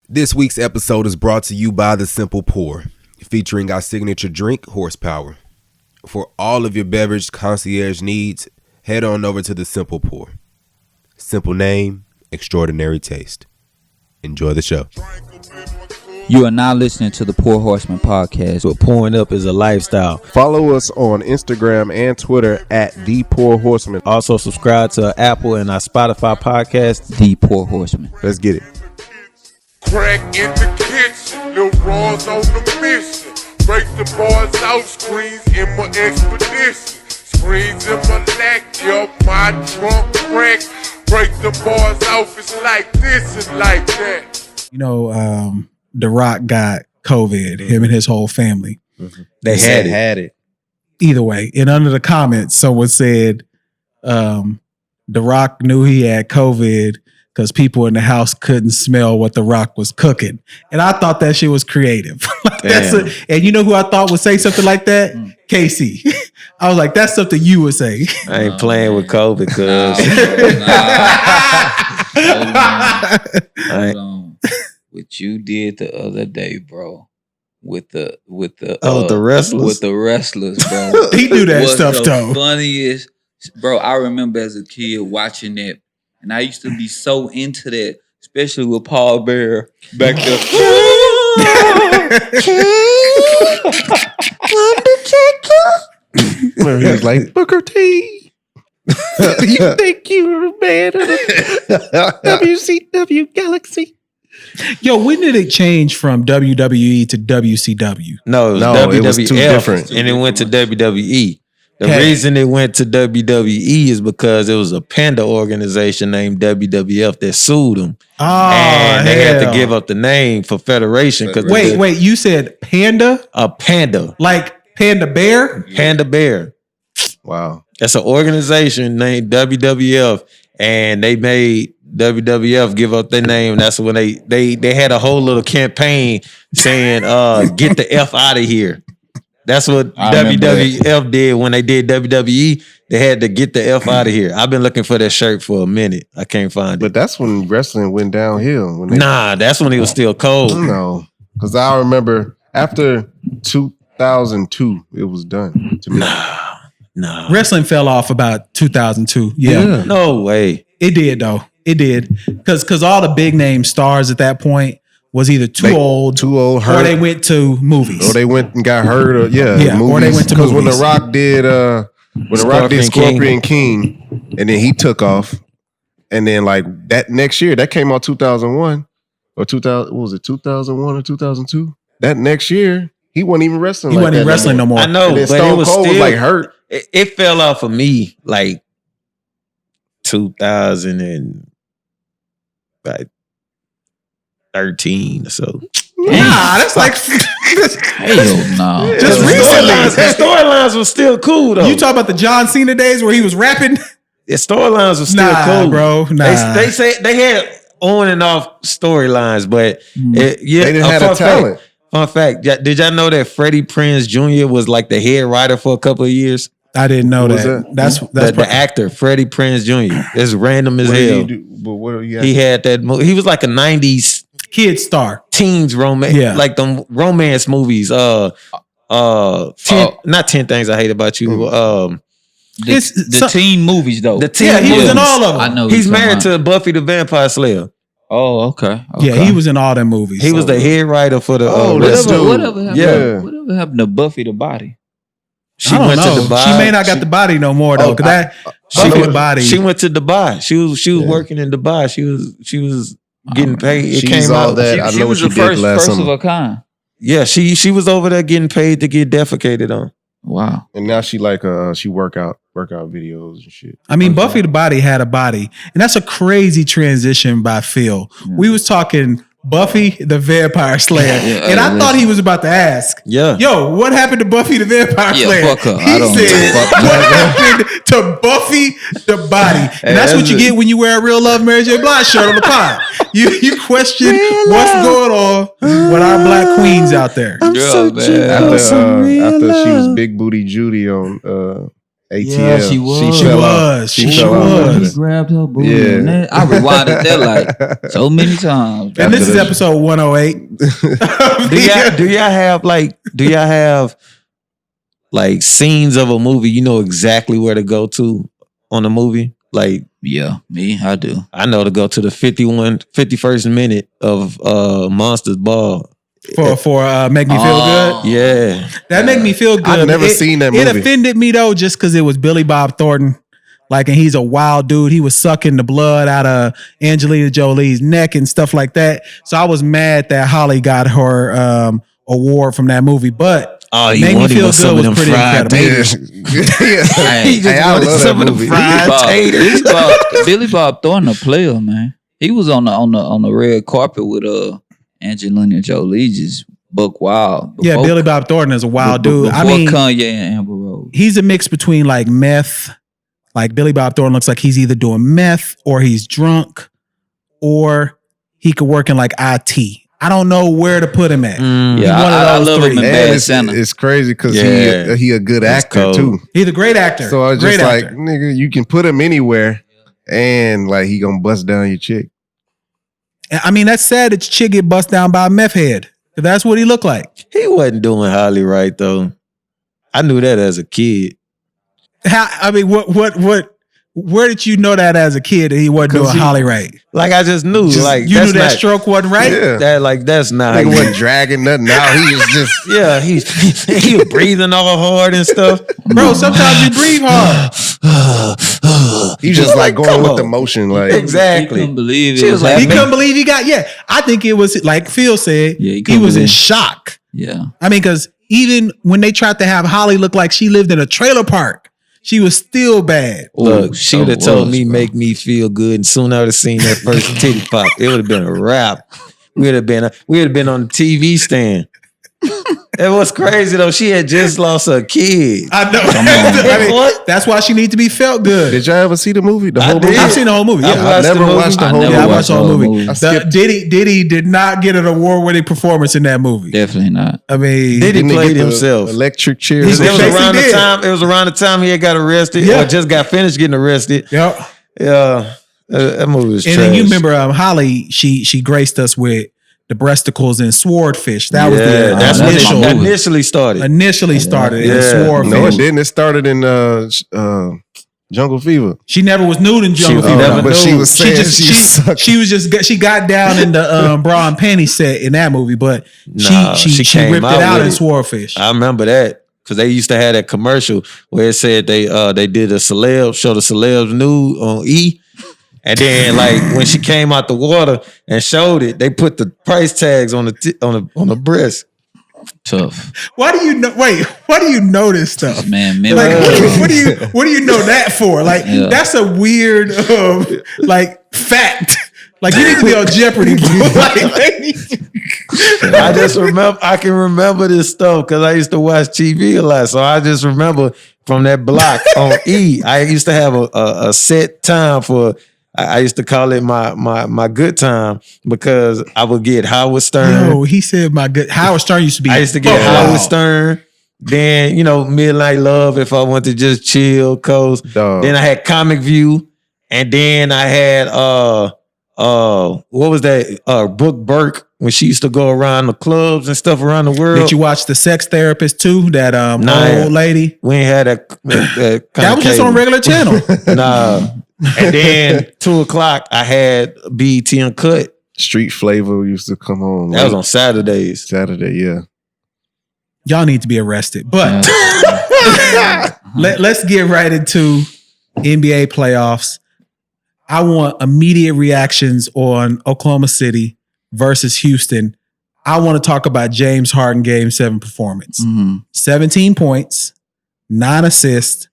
This week's episode is brought to you by The Simple Pour, featuring our signature drink, Horsepower. For all of your beverage concierge needs, head on over to The Simple Pour. Simple name, extraordinary taste. Enjoy the show. You are now listening to the Pour Horsemen podcast. But pouring up is a lifestyle. Follow us on Instagram and Twitter at The Pour Horsemen. Also subscribe to our Apple and our Spotify podcast, The Pour Horsemen. Let's get it. Crack in the kitchen, Lil Raw's on the mission. Break the bars out, screens in my expedition. Screens in my neck, yo, my trunk crack. Break the bars off, it's like this and like that. You know, The Rock got COVID, him and his whole family. Mm-hmm. They had it. Either way, and under the comments, someone said The Rock knew he had COVID because people in the house couldn't smell what The Rock was cooking. And I thought that shit was creative. And you know who I thought would say something like that? Casey. I was like, that's something you would say. I ain't playing with COVID, cuz. Hold on. What you did the other day, bro. With the the wrestlers. With the wrestlers, bro. He knew that stuff, though. Funniest, bro. I remember as a kid watching that, and I used to be so into that, especially with Paul Bear back there. He was like, Booker T. You think you're a man of the WCW Galaxy? Yo, when did it change from WWE to WCW? No, it was too different. And it went to WWE. The Okay. reason it went to WWE is because it was a panda organization named WWF that sued them. Oh, And they had to hell. give up the name for Federation. Wait, you said Panda? A panda. Like Panda Bear? Panda Bear. Wow. That's an organization named WWF, and they made WWF give up their name. That's when they had a whole little campaign saying, get the F out of here. That's what WWF did when they did WWE. They had to get the F out of here. I've been looking for that shirt for a minute. I can't find it. But that's when wrestling went downhill. That's when he was still cold. No, because I remember after 2002, it was done to me. No. Wrestling fell off about 2002. Yeah. No way. It did, though. It did. Because all the big name stars at that point was either too old, hurt, or they went to movies. or they went and got hurt, or Yeah, movies. or they went to Because when The movies. Rock did Scorpion King, and then he took off, and then like that next year, that came out 2001 or 2000. What was it, 2001 or 2002? That next year, he wasn't even wrestling. He wasn't even wrestling no more. I know, And then but Stone it was Cold still was like hurt. It fell off for me like 2013 or so. Nah, that's like Hell no. just recently. The storylines were still cool though. You talk about the John Cena days where he was rapping? The storylines were still Nah, cool, bro. Nah. They say they had on and off storylines, but They didn't have the talent. Fun fact: did y'all know that Freddie Prinze Jr. was like the head writer for a couple of years? I didn't know What was that. that? That's The actor Freddie Prinze Jr. It's random as What did hell. he do? But what are you? He had that. He was like a '90s kid star. teens romance, Yeah. like them romance movies. 10 Things I Hate About You. The teen movies though. The teen Yeah, he was movies. in all of them. I know. He's married to Buffy the Vampire Slayer. Oh, okay. Yeah, he was in all them movies. He was the head writer for the. that's dope. Whatever happened? Yeah. Whatever happened to Buffy the Body? She I don't went know. to Dubai. She may not got the body no more though. Because Buffy the body. She went to Dubai. She was working in Dubai. She was getting paid. It She's came all out. that. I She know was what the you did last first of summer. a kind. Yeah, she was over there getting paid to get defecated on. Wow. And now she like she workout videos and shit. I mean, Buffy the body had a body, and that's a crazy transition by Phil. We was talking Buffy the Vampire Slayer, and I thought he was about to ask, Yeah. "Yo, what happened to Buffy the Vampire Yeah, Slayer?" fuck her. He I don't said, give a fuck. "What happened to Buffy the body?" And that's what you get when you wear a Real Love Mary J. Blige shirt on the pod. You question what's going on with our black queens out there. I'm Yeah, so man. After she was Big Booty Judy on ATL. Yeah, she was. She fell was. off. She fell off. was. He grabbed her booty. Yeah. And that, I rewinded that like so many times. And this is After episode 108. Do y'all have like scenes of a movie you know exactly where to go to on the movie? Like, Yeah, me, I do. I know to go to the 51st minute of Monsters Ball. for make me feel good. Yeah. That make me feel good. I've never seen that It movie. offended me though, just because it was Billy Bob Thornton. Like, and he's a wild dude. He was sucking the blood out of Angelina Jolie's neck and stuff like that. So I was mad that Holly got her award from that movie. But Oh, Make Me Feel Good was pretty incredible. Taters. He just I wanted love some that of the movie. fried taters. Billy Bob Thornton, a player, man. He was on the red carpet with Angelina Jolie, just buck wild. Yeah, Billy Bob Thornton is a wild dude. I Before mean, Kanye and Amber Rose. he's a mix between like meth. Like Billy Bob Thornton looks like he's either doing meth or he's drunk, or he could work in like IT. I don't know where to put him at. Mm. Yeah, one of I those love him three. in And Bad it's, Santa. it's crazy because Yeah. he a good That's actor cold. too. He's a great actor. So I was Great just like, actor. nigga, you can put him anywhere, and like he gonna bust down your chick. I mean, that's sad that your chick get bust down by a meth head. If that's what he looked like. He wasn't doing Holly right though. I knew that as a kid. How? I mean, what? Where did you know that as a kid that he wasn't 'Cause doing he- Holly right? Like I just knew. Like You knew that's that not, stroke wasn't right. Yeah. That's not how Nigga you wasn't dragging nothing out. He was just Yeah, he was breathing all hard and stuff. Bro, sometimes you breathe hard. he just like going come with on. the motion. Like He Exactly. couldn't believe it. She was like, He happening. couldn't believe he got. Yeah, I think it was like Phil said. Yeah, he he couldn't was in believe. shock. Yeah. I mean, because even when they tried to have Holly look like she lived in a trailer park, she was still bad. Look, Ooh, she so would have told was, me, bro. make me feel good, and soon I would have seen that first titty pop. It would have been a wrap. We'd have been on the TV stand. It was crazy though. She had just lost her kid. I know. on. I mean, What? that's why she needs to be felt good. did y'all ever see the movie? The I whole did. movie? I've seen the whole movie. I Yeah, watched never the movie. watched the I whole never movie. I watched the whole movie. I skipped- Diddy did not get an award-winning performance in that movie. Definitely not. I mean, Diddy Didn't he played get the himself. Electric chair. He It was Yes, he around the did. time. It was around the time he had got arrested, Yeah. or just got finished getting arrested. Yep. Yeah, that movie was And trash. then you remember Holly? She graced us with the breasticles and Swordfish. That was the that's when initial. it initially started. Initially started in Yeah. Swordfish. No, it didn't. It started in Jungle Fever. She never was nude in Jungle was Fever. never but she knew. was saying She got down in the bra and panty set in that movie, but Nah, she she came ripped it out out with in it. Swordfish. I remember that because they used to have that commercial where it said they did a celeb show the celebs nude on E, and then like when she came out the water and showed it, they put the price tags on the breast. Tough. Why do you know? Wait, why do you know this stuff? Man, Like, memory. what do you know that for? Like, Yeah. that's a weird, like fact. Like, you need to be on Jeopardy. I can remember this stuff because I used to watch TV a lot. So I just remember from that block on E, I used to have a set time for. I used to call it my good time because I would get Howard Stern. Yo, he said my good. Howard Stern used to be. I used to get football. Howard Stern. Then, Midnight Love if I want to just chill, coast. Dog. Then I had Comic View. And then I had what was that? Brooke Burke when she used to go around the clubs and stuff around the world. Did you watch The Sex Therapist too? That Nah. old lady. We ain't had that That was just on regular channel. Nah. And then 2:00 I had BET Uncut. Street Flavor used to come on. That was on Saturdays. Saturday, yeah. Y'all need to be arrested. But let's get right into NBA playoffs. I want immediate reactions on Oklahoma City versus Houston. I want to talk about James Harden Game 7 performance. Mhm, 17 points, 9 assists,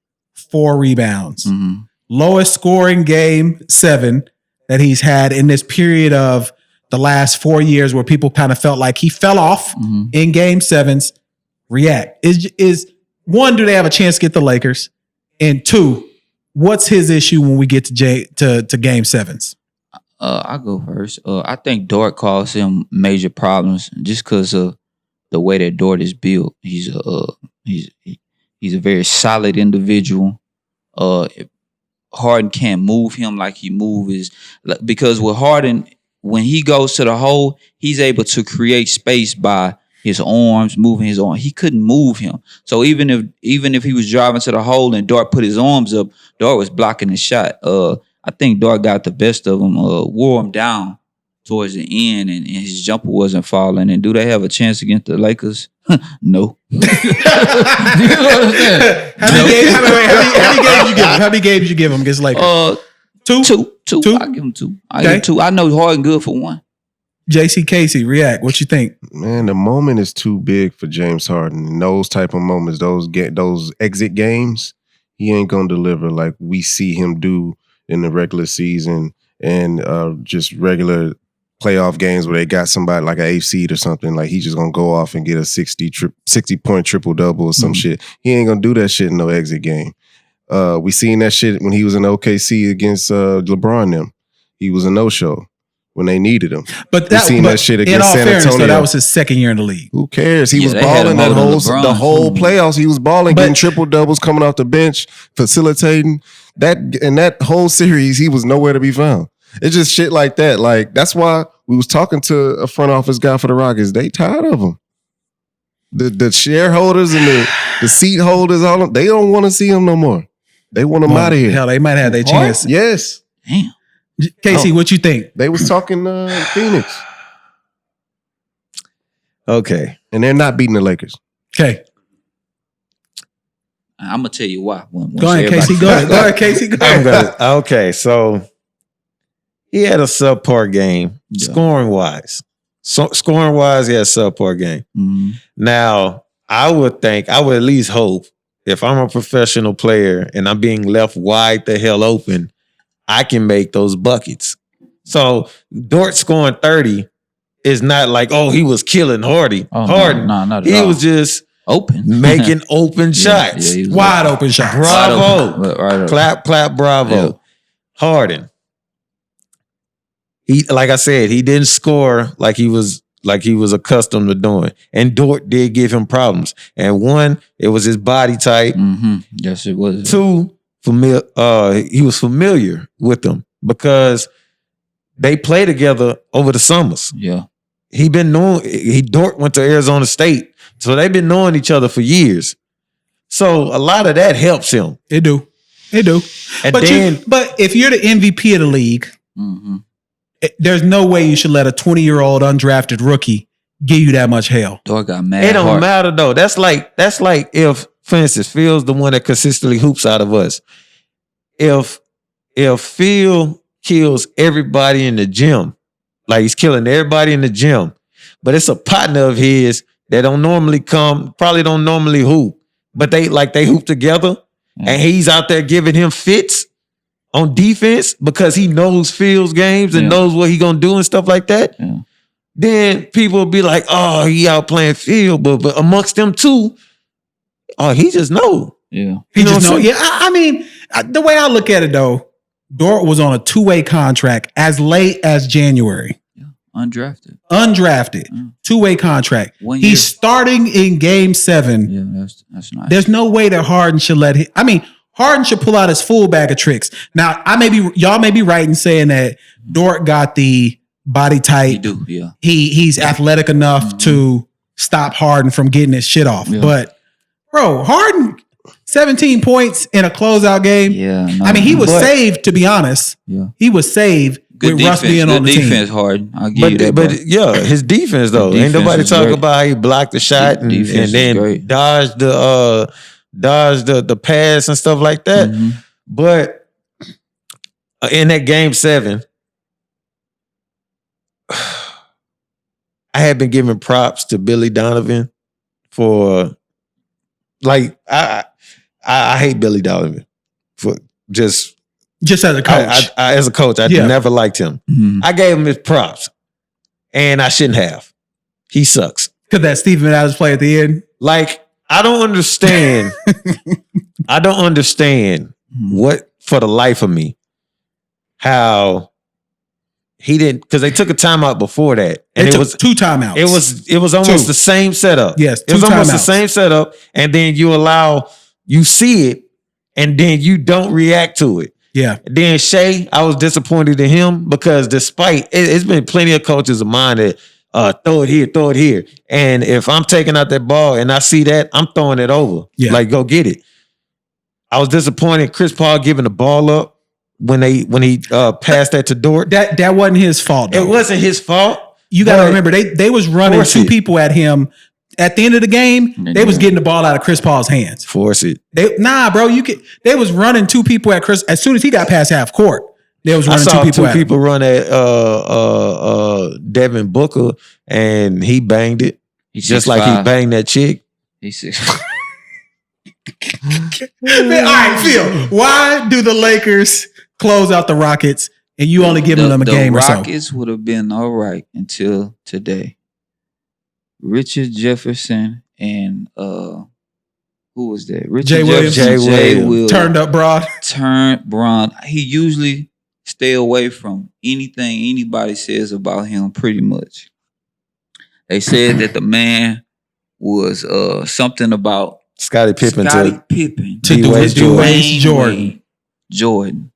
4 rebounds. mhm. Lowest scoring Game 7 that he's had in this period of the last 4 years where people kind of felt like he fell off Mhm. in Game 7s. React. Is one, do they have a chance to get the Lakers? And two, what's his issue when we get to Game 7s? I'll go first. I think Dort caused him major problems just because of the way that Dort is built. He's a very solid individual. Harden can't move him like he moves because with Harden, when he goes to the hole, he's able to create space by his arms, moving his arm. He couldn't move him. So even if he was driving to the hole and Dort put his arms up, Dort was blocking the shot. I think Dort got the best of him, wore him down towards the end, and his jumper wasn't falling. And do they have a chance against the Lakers? No. You know what I'm saying? How many games you give him against Lakers? Two. I give him two. Give him two. I know Harden good for one. JC Casey, react. What you think? Man, the moment is too big for James Harden. And those type of moments, those exit games, he ain't gonna deliver like we see him do in the regular season and just regular playoff games where they got somebody like an 8th seed or something. Like he's just gonna go off and get a 60-point triple-double or some shit. He ain't gonna do that shit in no exit game. We seen that shit when he was in OKC against LeBron them. He was a no-show when they needed him. But that shit against San Antonio. So that was his second year in the league. Who cares? He was balling the whole playoffs. He was balling, getting triple doubles, coming off the bench, facilitating. In that whole series, he was nowhere to be found. It's just shit like that. Like that's why we was talking to a front office guy for the Rockets. They tired of him. The shareholders and the seat holders, they don't want to see him no more. They want him out of here. Hell, they might have their chance. Yes. Damn. Casey, what you think? They was talking Phoenix. Okay. And they're not beating the Lakers. Okay. I'm gonna tell you why. Go ahead, Casey. Go ahead, Casey. Go ahead. Okay, so he had a subpar game, scoring wise. So scoring wise, he had a subpar game. Mm-hmm. Now, I would at least hope if I'm a professional player and I'm being left wide the hell open, I can make those buckets. So Dort scoring 30 is not like, oh, he was killing Harden. No, not at all. He was just open, making open shots. Yeah, wide open shots. Bravo. Right Clap, bravo. Yeah. Harden. He, like I said, he didn't score like he was accustomed to doing. And Dort did give him problems. And one, it was his body type. Mm-hmm. Yes, it was. Two, he was familiar with them because they play together over the summers. Yeah. Dort went to Arizona State. So they've been knowing each other for years. So a lot of that helps him. It do. And but if you're the MVP of the league, there's no way you should let a 20-year-old undrafted rookie give you that much hell. Dort got mad. It don't matter though. That's like if, for instance, Phil's the one that consistently hoops out of us. If Phil kills everybody in the gym, like he's killing everybody in the gym, but it's a partner of his that don't normally come, probably don't normally hoop, but they hoop together, and he's out there giving him fits on defense because he knows Phil's games and knows what he gonna do and stuff like that. Yeah. Then people will be like, oh, he out playing Phil, but amongst them two, oh, he just know. Yeah. He just know. Yeah. I mean, the way I look at it though, Dort was on a 2-way contract as late as January. Yeah. Undrafted. 2-way contract. He's starting in game 7. Yeah, that's nice. There's no way that Harden should let him. I mean, Harden should pull out his full bag of tricks. Now, y'all may be right in saying that Dort got the body type. He do, yeah. He's athletic enough to stop Harden from getting his shit off. Yeah. But bro, Harden 17 points in a closeout game. Yeah. No, I mean, he was saved, to be honest. Yeah. He was saved good with defense, Russ being on the defense, team. Harden. I'll give you that. But yeah, his defense though. His Ain't nobody defense talking great. about how he blocked the shot and then great. dodged the pass and stuff like that. Mm-hmm. But in that game 7, I had been giving props to Billy Donovan for like I hate Billy Donovan for just as a coach. As a coach, I never liked him. Mm-hmm. I gave him his props, and I shouldn't have. He sucks. Because that Stephen Adams play at the end. Like, I don't understand. What, for the life of me, how he didn't, because they took a timeout before that. And it was 2 timeouts. It was almost the same setup. Yes, it was almost the timeouts. same setup. And then you see it, and then you don't react to it. Yeah. Then Shea, I was disappointed in him because despite it's been plenty of coaches of mine that throw it here. And if I'm taking out that ball and I see that, I'm throwing it over. Yeah. Like, go get it. I was disappointed Chris Paul giving the ball up when he passed that to Dort. That wasn't his fault, though. It wasn't his fault. You got to remember, they was running two people at him. At the end of the game, they was getting the ball out of Chris Paul's hands. Force it. Bro, they was running two people at Chris. As soon as he got past half court, they was running two people run at Devin Booker, and he banged it. He's just 6'5". like he banged that chick. He's 6'5". All right, Phil. Why do the Lakers close out the Rockets and you only giving them a game or so? The Rockets would have been all right until today. Richard Jefferson and who was that? Richard Jay Williams. Turned up broad. He usually stay away from anything anybody says about him pretty much. They said that the man was something about Scottie Pippen to Dwayne Jordan.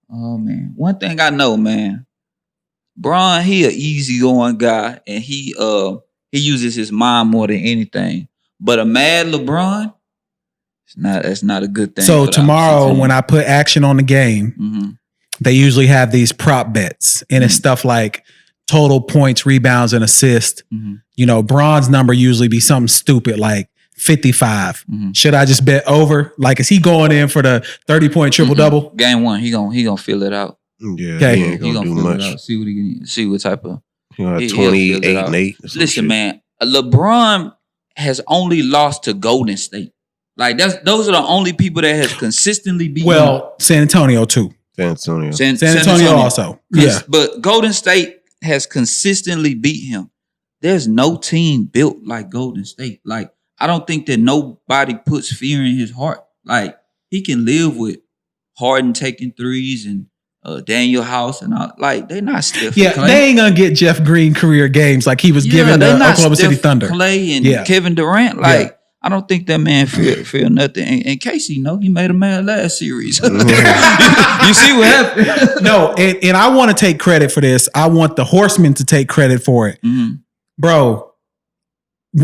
Oh man. One thing I know, man. Bron, he an easygoing guy, and he uses his mind more than anything. But a mad LeBron, that's not a good thing. So tomorrow, when I put action on the game, they usually have these prop bets, and it's stuff like total points, rebounds, and assists. You know, Bron's number usually be something stupid like 55. Should I just bet over? Like, is he going in for the 30-point triple-double? Game one, he gonna fill it out. Yeah, okay. he ain't gonna do much. See what type of 28 and 8. Listen, man, LeBron has only lost to Golden State. Like those are the only people that has consistently beaten. Well, San Antonio too. San Antonio. San Antonio also. Yeah. But Golden State has consistently beat him. There's no team built like Golden State. Like, I don't think that nobody puts fear in his heart. Like, he can live with Harden taking threes and Daniel House and all. Like, they're not Steph Yeah, Clay. they ain't gonna get Jeff Green career games like he was giving the Oklahoma City Thunder. Clay and Kevin Durant. Like, I don't think that man feel nothing. And Casey, he made a man last series. You see what happened? No, and I want to take credit for this. I want the Horsemen to take credit for it. Bro,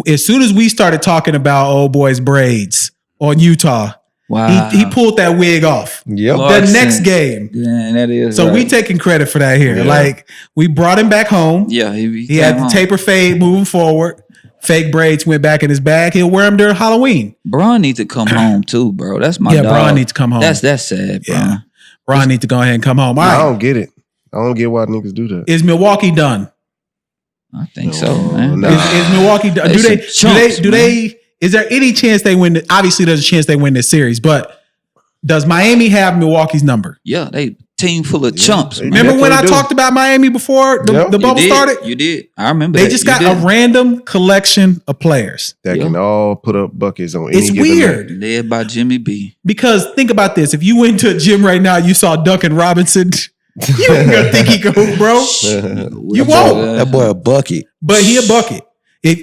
as soon as we started talking about old boy's braids on Utah, wow, he pulled that wig off. Yep. The next game. Yeah, that is. So right. we taking credit for that here. Yeah. Like, we brought him back home. Yeah, he had the taper fade moving forward. Fake braids went back in his bag. He'll wear them during Halloween. Bron needs to come home too, bro. That's my dog. Bron needs to come home. That's sad, bro. Yeah. Bron needs to go ahead and come home. All right. I don't get it. I don't get why niggas do that. Is Milwaukee done? I think so, man. Nah. Is Milwaukee done? Do they? Is there any chance they win? Obviously, there's a chance they win this series, but does Miami have Milwaukee's number? Yeah, they team full of chumps. Remember when I talked about Miami before the bubble started? You did. I remember. They just got a random collection of players that can all put up buckets on any It's given weird. night. Led by Jimmy B. Because think about this: if you went to a gym right now, you saw Duncan Robinson. You ain't gonna think he can hoop, bro. You won't. That boy a bucket. But he a bucket.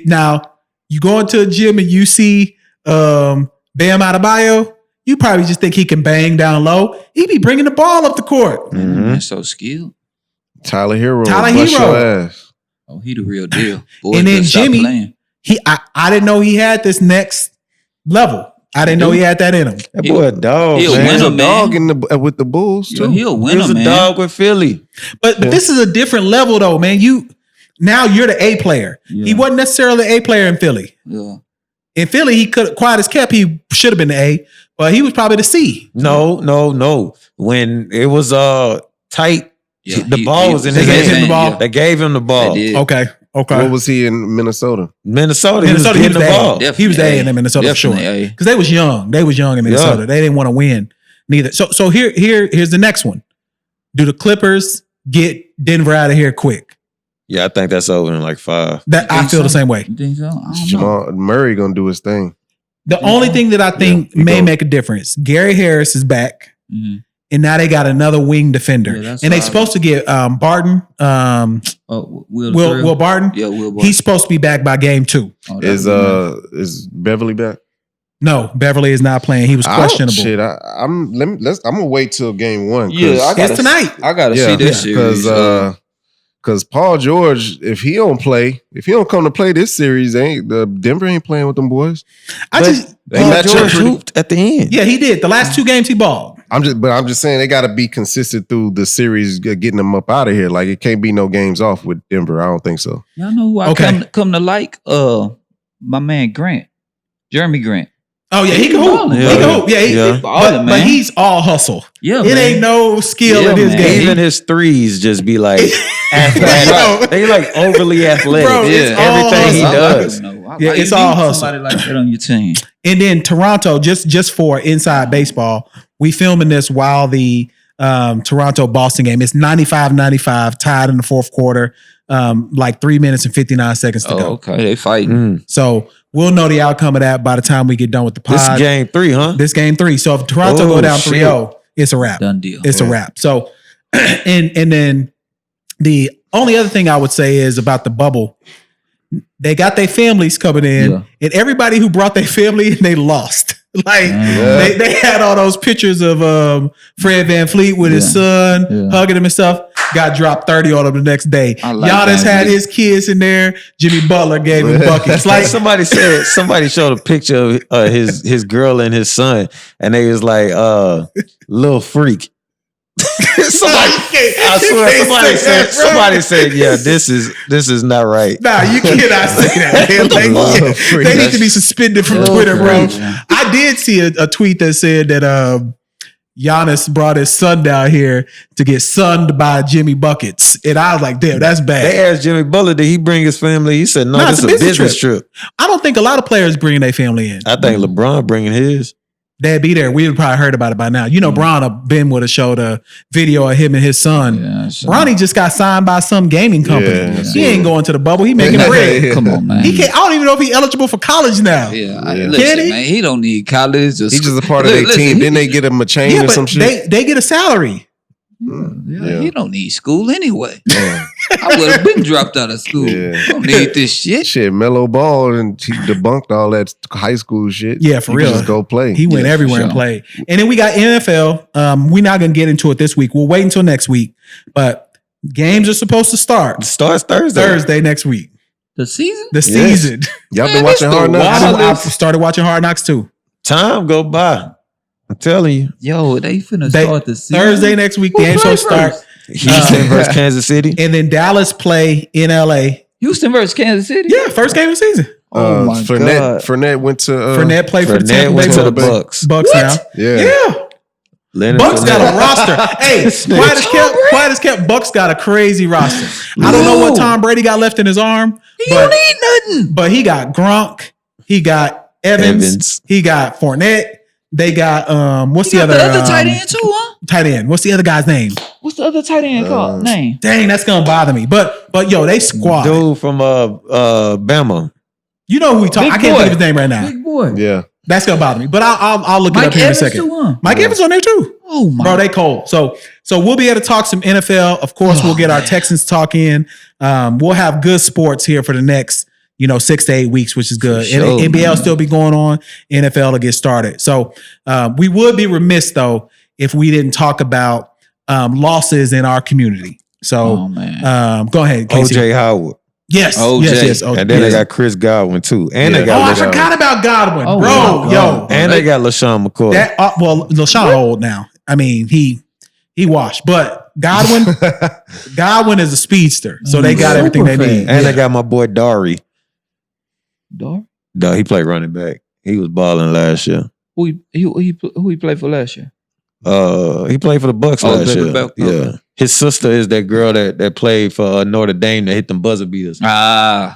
Now you go into a gym and you see Bam Adebayo, you probably just think he can bang down low. He be bringing the ball up the court. That's so skilled. Tyler Hero. Ass. Oh, he the real deal. Boy, and then Jimmy, I didn't know he had this next level. I didn't know he had that in him. That boy a dog. He'll man. win a dog with the Bulls too. He'll win he was a a dog with Philly. But this is a different level though, man. Now you're the A player. Yeah. He wasn't necessarily the A player in Philly. Yeah. In Philly, he could quiet as kept. He should have been the A, but he was probably the C. No. When it was tight, the ball was in his hand. They gave him the ball. They gave him the ball. Okay. What was he in Minnesota? Minnesota, he was the ball. He was the A in Minnesota for sure. Because they was young. They was young in Minnesota. They didn't want to win neither. So here's the next one. Do the Clippers get Denver out of here quick? Yeah, I think that's over in like 5. I feel the same way. You think so? Jamal Murray gonna do his thing. The only thing that I think may make a difference, Gary Harris is back. Mm-hmm. And now they got another wing defender. And they supposed to get Barton. Will Barton? Yeah, Will Barton. He's supposed to be back by game 2. Is Beverly back? No, Beverly is not playing. He was questionable. Shit, I'm gonna wait till game 1. Yeah, It's tonight. I gotta see this series. Because Paul George, if he don't come to play this series, Denver ain't playing with them boys. Paul George hooped at the end. Yeah, he did. The last 2 games he balled. I'm just saying they got to be consistent through the series, getting them up out of here. Like it can't be no games off with Denver. I don't think so. Y'all know who I come to like? My man Grant, Jeremy Grant. Oh yeah, he can hoop. He can hoop. Yeah, but he's all hustle. Yeah, it ain't no skill in his game. Even his threes just be like athletic. They like overly athletic. Bro, everything he does. Yeah, it's all hustle. Somebody like that on your team. And then Toronto, just for inside baseball, we filming this while the Toronto-Boston game. It's 95-95, tied in the fourth quarter. Like 3 minutes and 59 seconds to go. Okay, they fighting. So we'll know the outcome of that by the time we get done with the pod. This is game 3, huh? This game 3. So if Toronto go down 3-0, it's a wrap. Done deal. It's a wrap. So and then the only other thing I would say is about the bubble. They got their families coming in, and everybody who brought their family in, they lost. Like they had all those pictures of Fred VanVleet with his son hugging him and stuff. Got dropped 30 on him the next day. Giannis had his kids in there. Jimmy Butler gave him buckets. Like somebody showed a picture of his girl and his son, and they was like, little freak. Somebody said, yeah, this is not right. Nah, you cannot say that. They need to be suspended from Twitter, bro. I did see a tweet that said that Giannis brought his son down here to get sunned by Jimmy Buckets. And I was like, damn, that's bad. They asked Jimmy Butler, did he bring his family? He said, no, this is a business trip. I don't think a lot of players bringing their family in. I think LeBron bringing his. They'd be there. We would probably heard about it by now. You know, Bron Ben would have showed a video of him and his son. Bronny just got signed by some gaming company. He ain't going to the bubble. He making bread. Come on, man. He can't. I don't even know if he's eligible for college now. Yeah, listen, man. He don't need college. He's just a part of their team. Didn't they get him a chain or some shit? They get a salary. He don't need school anyway. I would have been dropped out of school. Don't need this shit. Melo Ball, and he debunked all that high school shit. Yeah, for real. Just go play. He went everywhere and played. And then we got NFL. We're not gonna get into it this week. We'll wait until next week. But games are supposed to start. It starts Thursday. Thursday next week. The season? The season. Y'all been watching Hard Knocks? I started watching Hard Knocks too. Time go by. I'm telling you. Yo, they finna start the season. Thursday next week, the game show start. Houston versus Kansas City. And then Dallas play in LA. Houston versus Kansas City? Yeah, first game of the season. Oh my God. Fournette went to Fournette played for the Tampa went to the Bay. Bucks. Bucks now. Yeah. Bucks got a roster. Hey, quiet as kept. Bucks got a crazy roster. I don't know what Tom Brady got left in his arm. He don't need nothing. But he got Gronk. He got Evans. He got Fournette. They got what's the other tight end too, huh? Tight end. What's the other guy's name? What's the other tight end called? Name? Dang, that's gonna bother me. But yo, they squad. Dude from Bama. You know who we talk. I can't think of his name right now. Big boy. Yeah. That's gonna bother me. But I'll look it up here in a second. Too, huh? Mike Evans on there too. Oh my, bro, they cold. So we'll be able to talk some NFL. Of course, we'll get our Texans talk in. We'll have good sports here for the next 6 to 8 weeks, which is good. Sure, and NBL still be going on. NFL will get started. So we would be remiss though if we didn't talk about losses in our community. So go ahead, Casey. OJ Howard. Yes. Yes. And then they got Chris Godwin too. And they got I forgot about Godwin, And they got LaShawn McCoy. LaShawn old now. I mean, he washed, but Godwin is a speedster, so they got everything they need. And they got my boy Dari. Dar? He played running back. He was balling last year. Who he played for last year? He played for the Bucks last year. Yeah. Okay. His sister is that girl that played for Notre Dame that hit them buzzer beaters. Damn,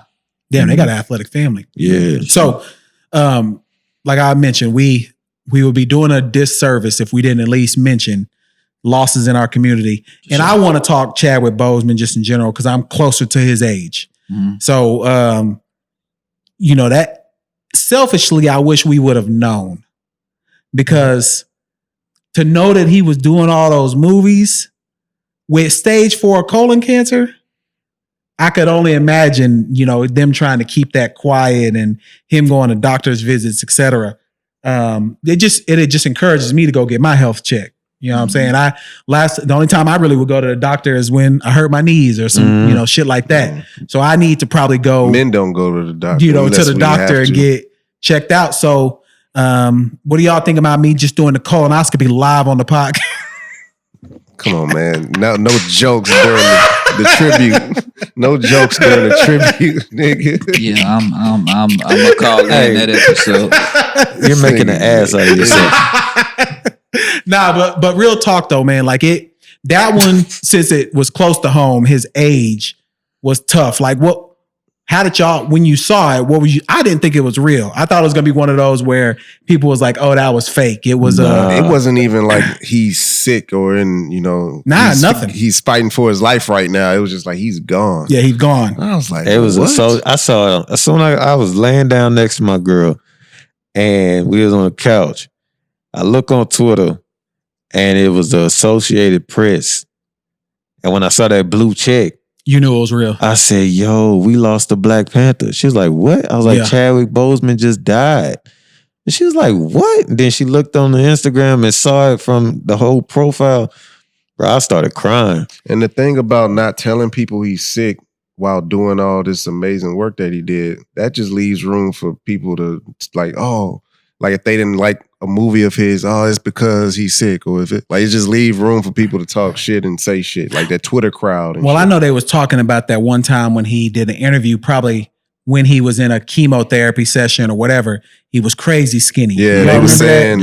they got an athletic family. Yeah. So, like I mentioned, we would be doing a disservice if we didn't at least mention losses in our community. And I want to talk Chadwick Boseman just in general because I'm closer to his age. Mm-hmm. So, that selfishly, I wish we would have known, because to know that he was doing all those movies with stage 4 colon cancer, I could only imagine, them trying to keep that quiet and him going to doctor's visits, etc. it just encourages me to go get my health checked. You know what I'm saying? The only time I really would go to the doctor is when I hurt my knees or some, shit like that. So I need to probably go. Men don't go to the doctor. To the doctor and get checked out. So what do y'all think about me just doing the colonoscopy live on the podcast? Come on, man. No jokes during the tribute. No jokes during the tribute, nigga. Yeah, I'm gonna call in that episode. You're making an ass out of yourself. Nah, but real talk though, man. Like that one, since it was close to home, his age was tough. Like how did y'all, when you saw it, I didn't think it was real. I thought it was gonna be one of those where people was like, oh, that was fake. It was it wasn't even like he's sick or nothing. He's fighting for his life right now. It was just like he's gone. Yeah, he's gone. I was like, it was what? I saw it as soon as I was laying down next to my girl and we was on the couch. I look on Twitter and it was the Associated Press. And when I saw that blue check, you knew it was real. I said, yo, we lost the Black Panther. She was like, what? I was like, Chadwick Boseman just died. And she was like, what? And then she looked on the Instagram and saw it from the whole profile. Bro, I started crying. And the thing about not telling people he's sick while doing all this amazing work that he did, that just leaves room for people to like, if they didn't like a movie of his, it's because he's sick, or if it just leave room for people to talk shit and say shit, like that Twitter crowd. Well, I know they was talking about that one time when he did an interview, probably when he was in a chemotherapy session or whatever. He was crazy skinny. Yeah, they were saying,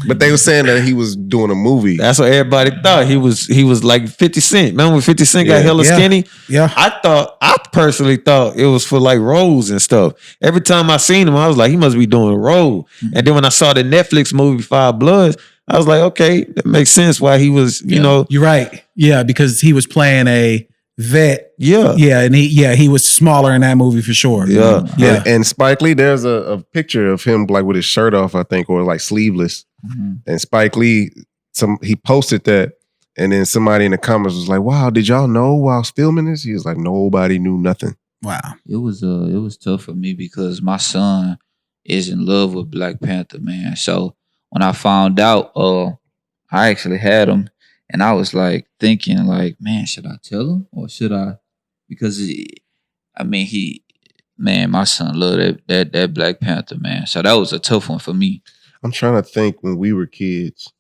but they were saying that he was doing a movie. That's what everybody thought. He was like 50 Cent. Remember when 50 Cent got hella skinny? Yeah. I personally thought it was for like roles and stuff. Every time I seen him, I was like, he must be doing a role. And then when I saw the Netflix movie Five Bloods, I was like, okay, that makes sense why he was, You're right. Yeah, because he was playing a vet. Yeah. And he was smaller in that movie for sure. Yeah. And Spike Lee, there's a picture of him like with his shirt off, I think, or like sleeveless. Mm-hmm. And Spike Lee, he posted that, and then somebody in the comments was like, wow, did y'all know while I was filming this? He was like, nobody knew nothing. Wow. It was tough for me because my son is in love with Black Panther, man. So when I found out, I actually had him. And I was like thinking, like, man, should I tell him or should I? Because my son loved that Black Panther, man. So that was a tough one for me. I'm trying to think when we were kids,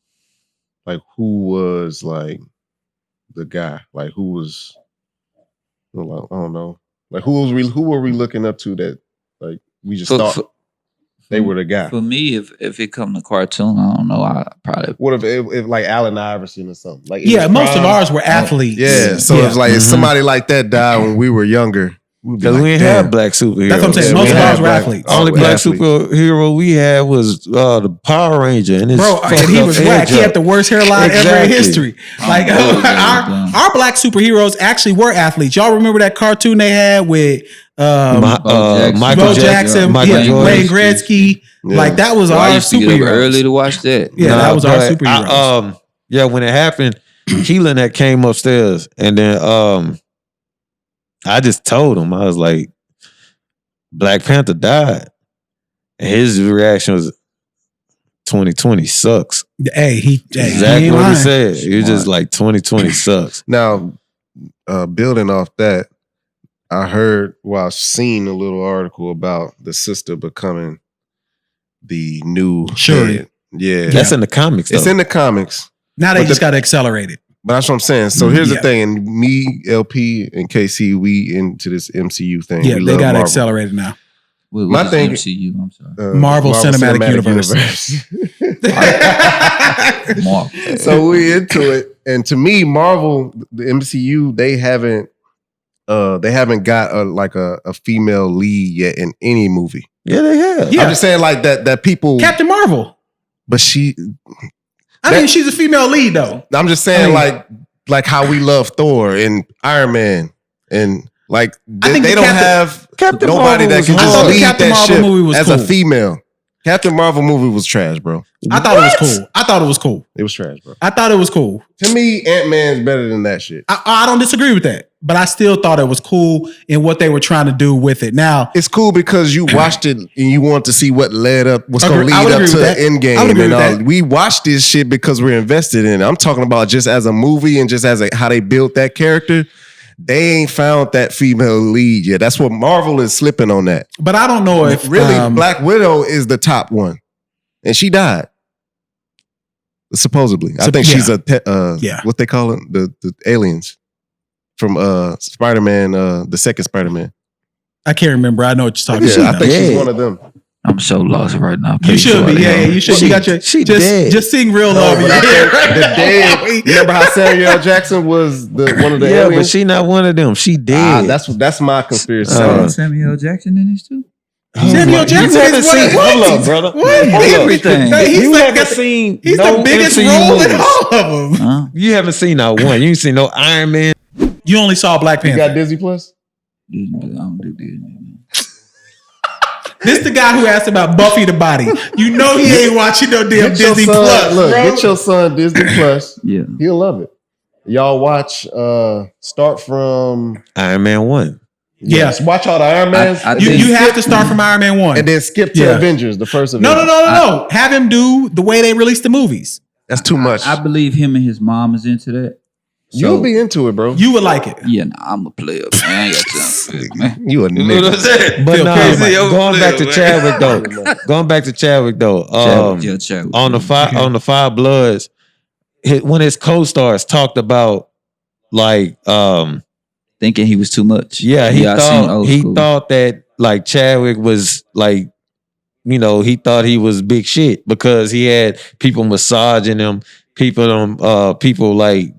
like who was like the guy, like who was, I don't know, like who were we looking up to that like we just thought they were the guy. For me, if it come to cartoon, I don't know. I probably. What if like Allen Iverson or something? Like most of ours were athletes. Yeah, so it's like if somebody like that died when we were younger. Because we didn't have black superheroes. That's what I'm saying. Most of ours were athletes. Only black superhero we had was the Power Ranger, and he was black. He had the worst hairline ever in history. Like our black superheroes actually were athletes. Y'all remember that cartoon they had with Michael Jackson, Wayne Gretzky? Yeah. Like that was our superheroes. Early to watch that. Yeah, that was our superheroes. When it happened, Keelan had came upstairs, and then I just told him, I was like, Black Panther died. And his reaction was 2020 sucks. Hey, exactly what he said. He was just like 2020 sucks. Now, building off that, I heard, I've seen a little article about the sister becoming the new head. Yeah. That's in the comics, though. It's in the comics. Now they just got to accelerate it. But that's what I'm saying. So here's the thing. And me, LP, and KC, we into this MCU thing. Yeah, they got to accelerate it now. My thing, MCU, I'm sorry. Marvel Cinematic Universe. Marvel. So we into it. And to me, Marvel, the MCU, they haven't got a female lead yet in any movie. Yeah, they have. Yeah. I'm just saying like that people. Captain Marvel. But she. I mean, she's a female lead, though. I'm just saying, like how we love Thor and Iron Man, and like they don't have Captain nobody Marvel that can just lead Captain that Marvel ship movie was as cool. a female. Captain Marvel movie was trash, bro. I thought it was cool. I thought it was cool. It was trash, bro. I thought it was cool. To me, Ant-Man's better than that shit. I don't disagree with that, but I still thought it was cool in what they were trying to do with it. Now, It's cool because you watched it and you want to see what's going to I lead would up agree to with that. the end game. I would agree And with all. that. We watched this shit because we're invested in it. I'm talking about just as a movie and just as how they built that character. They ain't found that female lead yet. That's what Marvel is slipping on that. but I don't know if Really, Black Widow is the top one. And she died. Supposedly. I think she's what they call it? The aliens from Spider-Man, the second Spider-Man. I can't remember. I know what you're talking Yeah, about. I think she's one of them. I'm so lost right now. You Please, should be. somebody Yeah, help me. you should. You got your. She just, dead. just sing real low. The dead. Remember how Samuel L. Jackson was one of the Yeah, but aliens? she not one of them. She dead. That's my conspiracy. Samuel L. Jackson in this too? Samuel Jackson is Hold up, brother. What? Everything. He's You like, haven't seen he's no the biggest MCU role in movies. all of them. Huh? You haven't seen not one. You ain't seen no Iron Man. You only saw Black You Panther. got Disney Plus? Disney, I don't do Disney. This the guy who asked about Buffy the Body. You know he ain't watching no damn Get your Disney son- Plus. Look, bro. get your son Disney Plus. Yeah. He'll love it. Y'all watch start from Iron Man 1. Yeah. watch all the Iron Mans. I and You then you skip- have to start from Iron Man 1. and then skip to Yeah. Avengers, the first No. Avengers. Have him do the way they released the movies. That's too much. I believe him and his mom is into that. You'll be into it, bro. You would like it. Yeah, I'm a player, man. I ain't got time, man. You a nigga. saying? But Feel no, crazy going back to Chadwick though. Going back to Chadwick though. Chadwick. On the Five Bloods, when his co-stars talked about like Thinking he was too much. yeah, I seen Old School. thought that like Chadwick was like, you know, he thought he was big shit because he had people massaging him, people like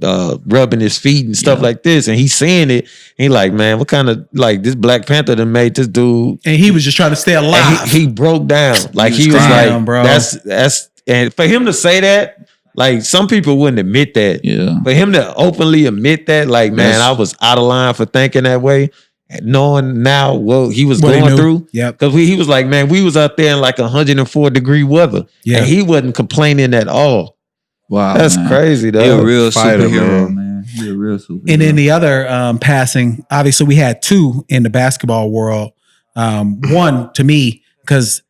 rubbing his feet and stuff like this, and he's saying it. He like, man, what kind of like this Black Panther that made this dude? And he was just trying to stay alive. And he broke down, like he was crying, like, bro. that's and for him to say that, like some people wouldn't admit that. Yeah. For him to openly admit that, like, man, Yes. I was out of line for thinking that way. And knowing now what he was What he going knew. through. Yep. Because he was like, man, we was out there in like 104-degree weather. Yeah. And he wasn't complaining at all. Wow. That's man. crazy, though. He a real Fighter, superhero, man. He a real superhero. And then the other passing, obviously we had two in the basketball world. One to me, because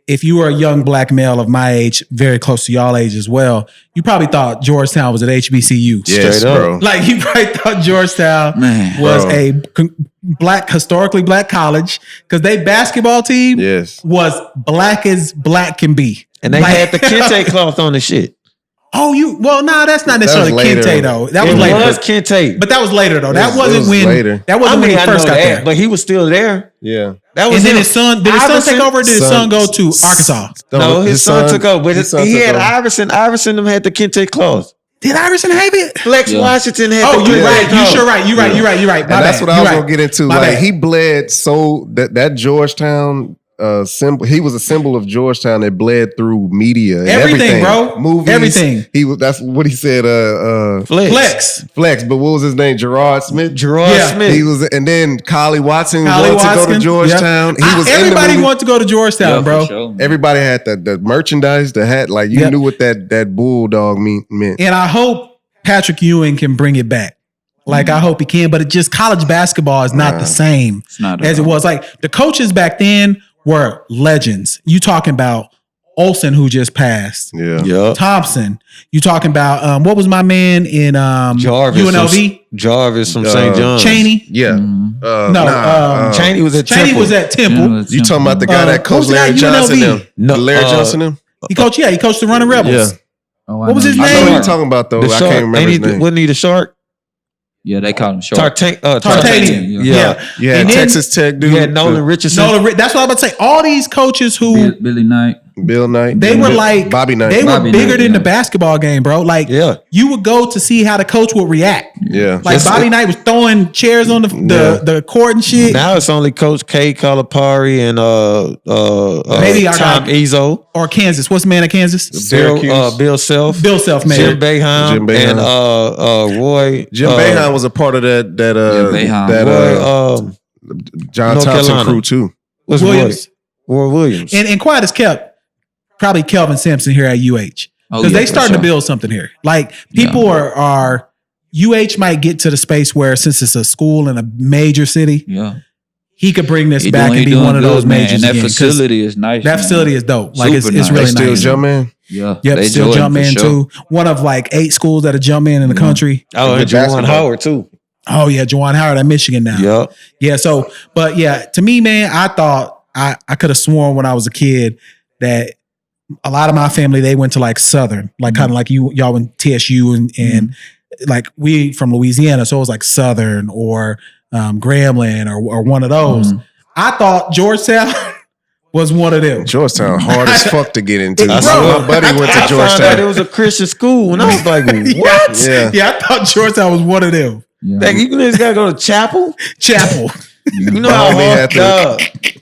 if you were a young Black male of my age, very close to y'all age as well, you probably thought Georgetown was at HBCU. Yes, Straight up. bro. Like you probably thought Georgetown Man. was Bro. a historically black college because they basketball team Yes. was black as black can be. And they Like- had the kente cloth on the shit. Oh, that's not necessarily was later. Kente though. That It was later. was kente. But that was later though. That It wasn't was when later. that wasn't when he I first know got that, there. but he was still there. Yeah. That was And then him. his son, did his son take over or did his son go to Arkansas? No, his son took over. But his son he took had over. Iverson. Iverson them had the kente cloth. Did Iverson have it? Flex Yeah. Washington had Oh, the you're kente right. cloth. You're right. You're right. And that's what I was gonna get into. My Like bad. he bled so that Georgetown symbol. He was a symbol of Georgetown that bled through media. And Everything, bro. Movies. Everything. He was. That's what he said. Flex. Flex. But what was his name? Gerard Smith. Gerard Yeah. Smith. He was, and then Collie Watson Collie wanted to go to Watson. Georgetown. Yep. He was in the Everybody movie. wanted to go to Georgetown, Yeah, bro. for sure, man. Everybody had the merchandise, the hat. Like you Yep. knew what that bulldog meant. And I hope Patrick Ewing can bring it back. Like I hope he can, but it just college basketball is not the same It's not at as it all. was. Like the coaches back then were legends. You talking about Olsen who just passed, Yeah. Yup. Thompson. You talking about what was my man in Jarvis. UNLV? Jarvis from St. John's. Cheney. Yeah. No, Cheney was at Cheney Temple. was at Temple. You talking about the guy that what coached was the Larry guy, Johnson? UNLV? Them? No, Larry Johnson? Them? He coached the Running Rebels. Yeah. What was his I know name? what you're talking about though. The I shark. can't remember his name. Wasn't he the shark? Yeah, they call him short. Tartanian. Yeah. Yeah, And then Texas Tech dude. You had Nolan Richardson. that's what I'm about to say. All these coaches who Billy Knight. Bill Knight. they were like Bobby Knight. They were Bobby bigger Knight, than the yeah. basketball game, bro. Like Yeah. you would go to see how the coach would react. Yeah. Like Bobby Knight was throwing chairs on the court and shit. Now it's only Coach K Calipari and Maybe I Tom got- Izzo, Or Kansas. What's the man at Kansas? Syracuse. Bill Self, Bill Self, man. Jim Boeheim, Jim Boeheim. and Roy. Jim Boeheim was a part of that Boeheim. Roy, John North Thompson Carolina. crew too. what's Williams. Roy Williams. And quiet as kept, probably Kelvin Sampson here at UH. Because they starting to build something here. Like people are UH might get to the space where since it's a school in a major city, he could bring this back and be one of those majors. And that facility is nice. That facility is dope. Like it's really nice. Still Jumpman? Yeah. Yep, still Jumpman too. One of like 8 schools that are Jumpman in the country. Oh, and Juwan Howard too. Oh yeah, Juwan Howard at Michigan now. Yep. Yeah. So, but yeah, to me, man, I thought I could have sworn when I was a kid that a lot of my family, they went to like Southern, like kind of like y'all went TSU and like we from Louisiana. So it was like Southern or Grambling or one of those. I thought Georgetown was one of them. Georgetown hard as fuck to get into. Bro, My buddy went to I found Georgetown. out it was a Christian school, and I was like, "What?" Yeah, I thought Georgetown was one of them. Like, you guys gotta go to chapel. You know how hard.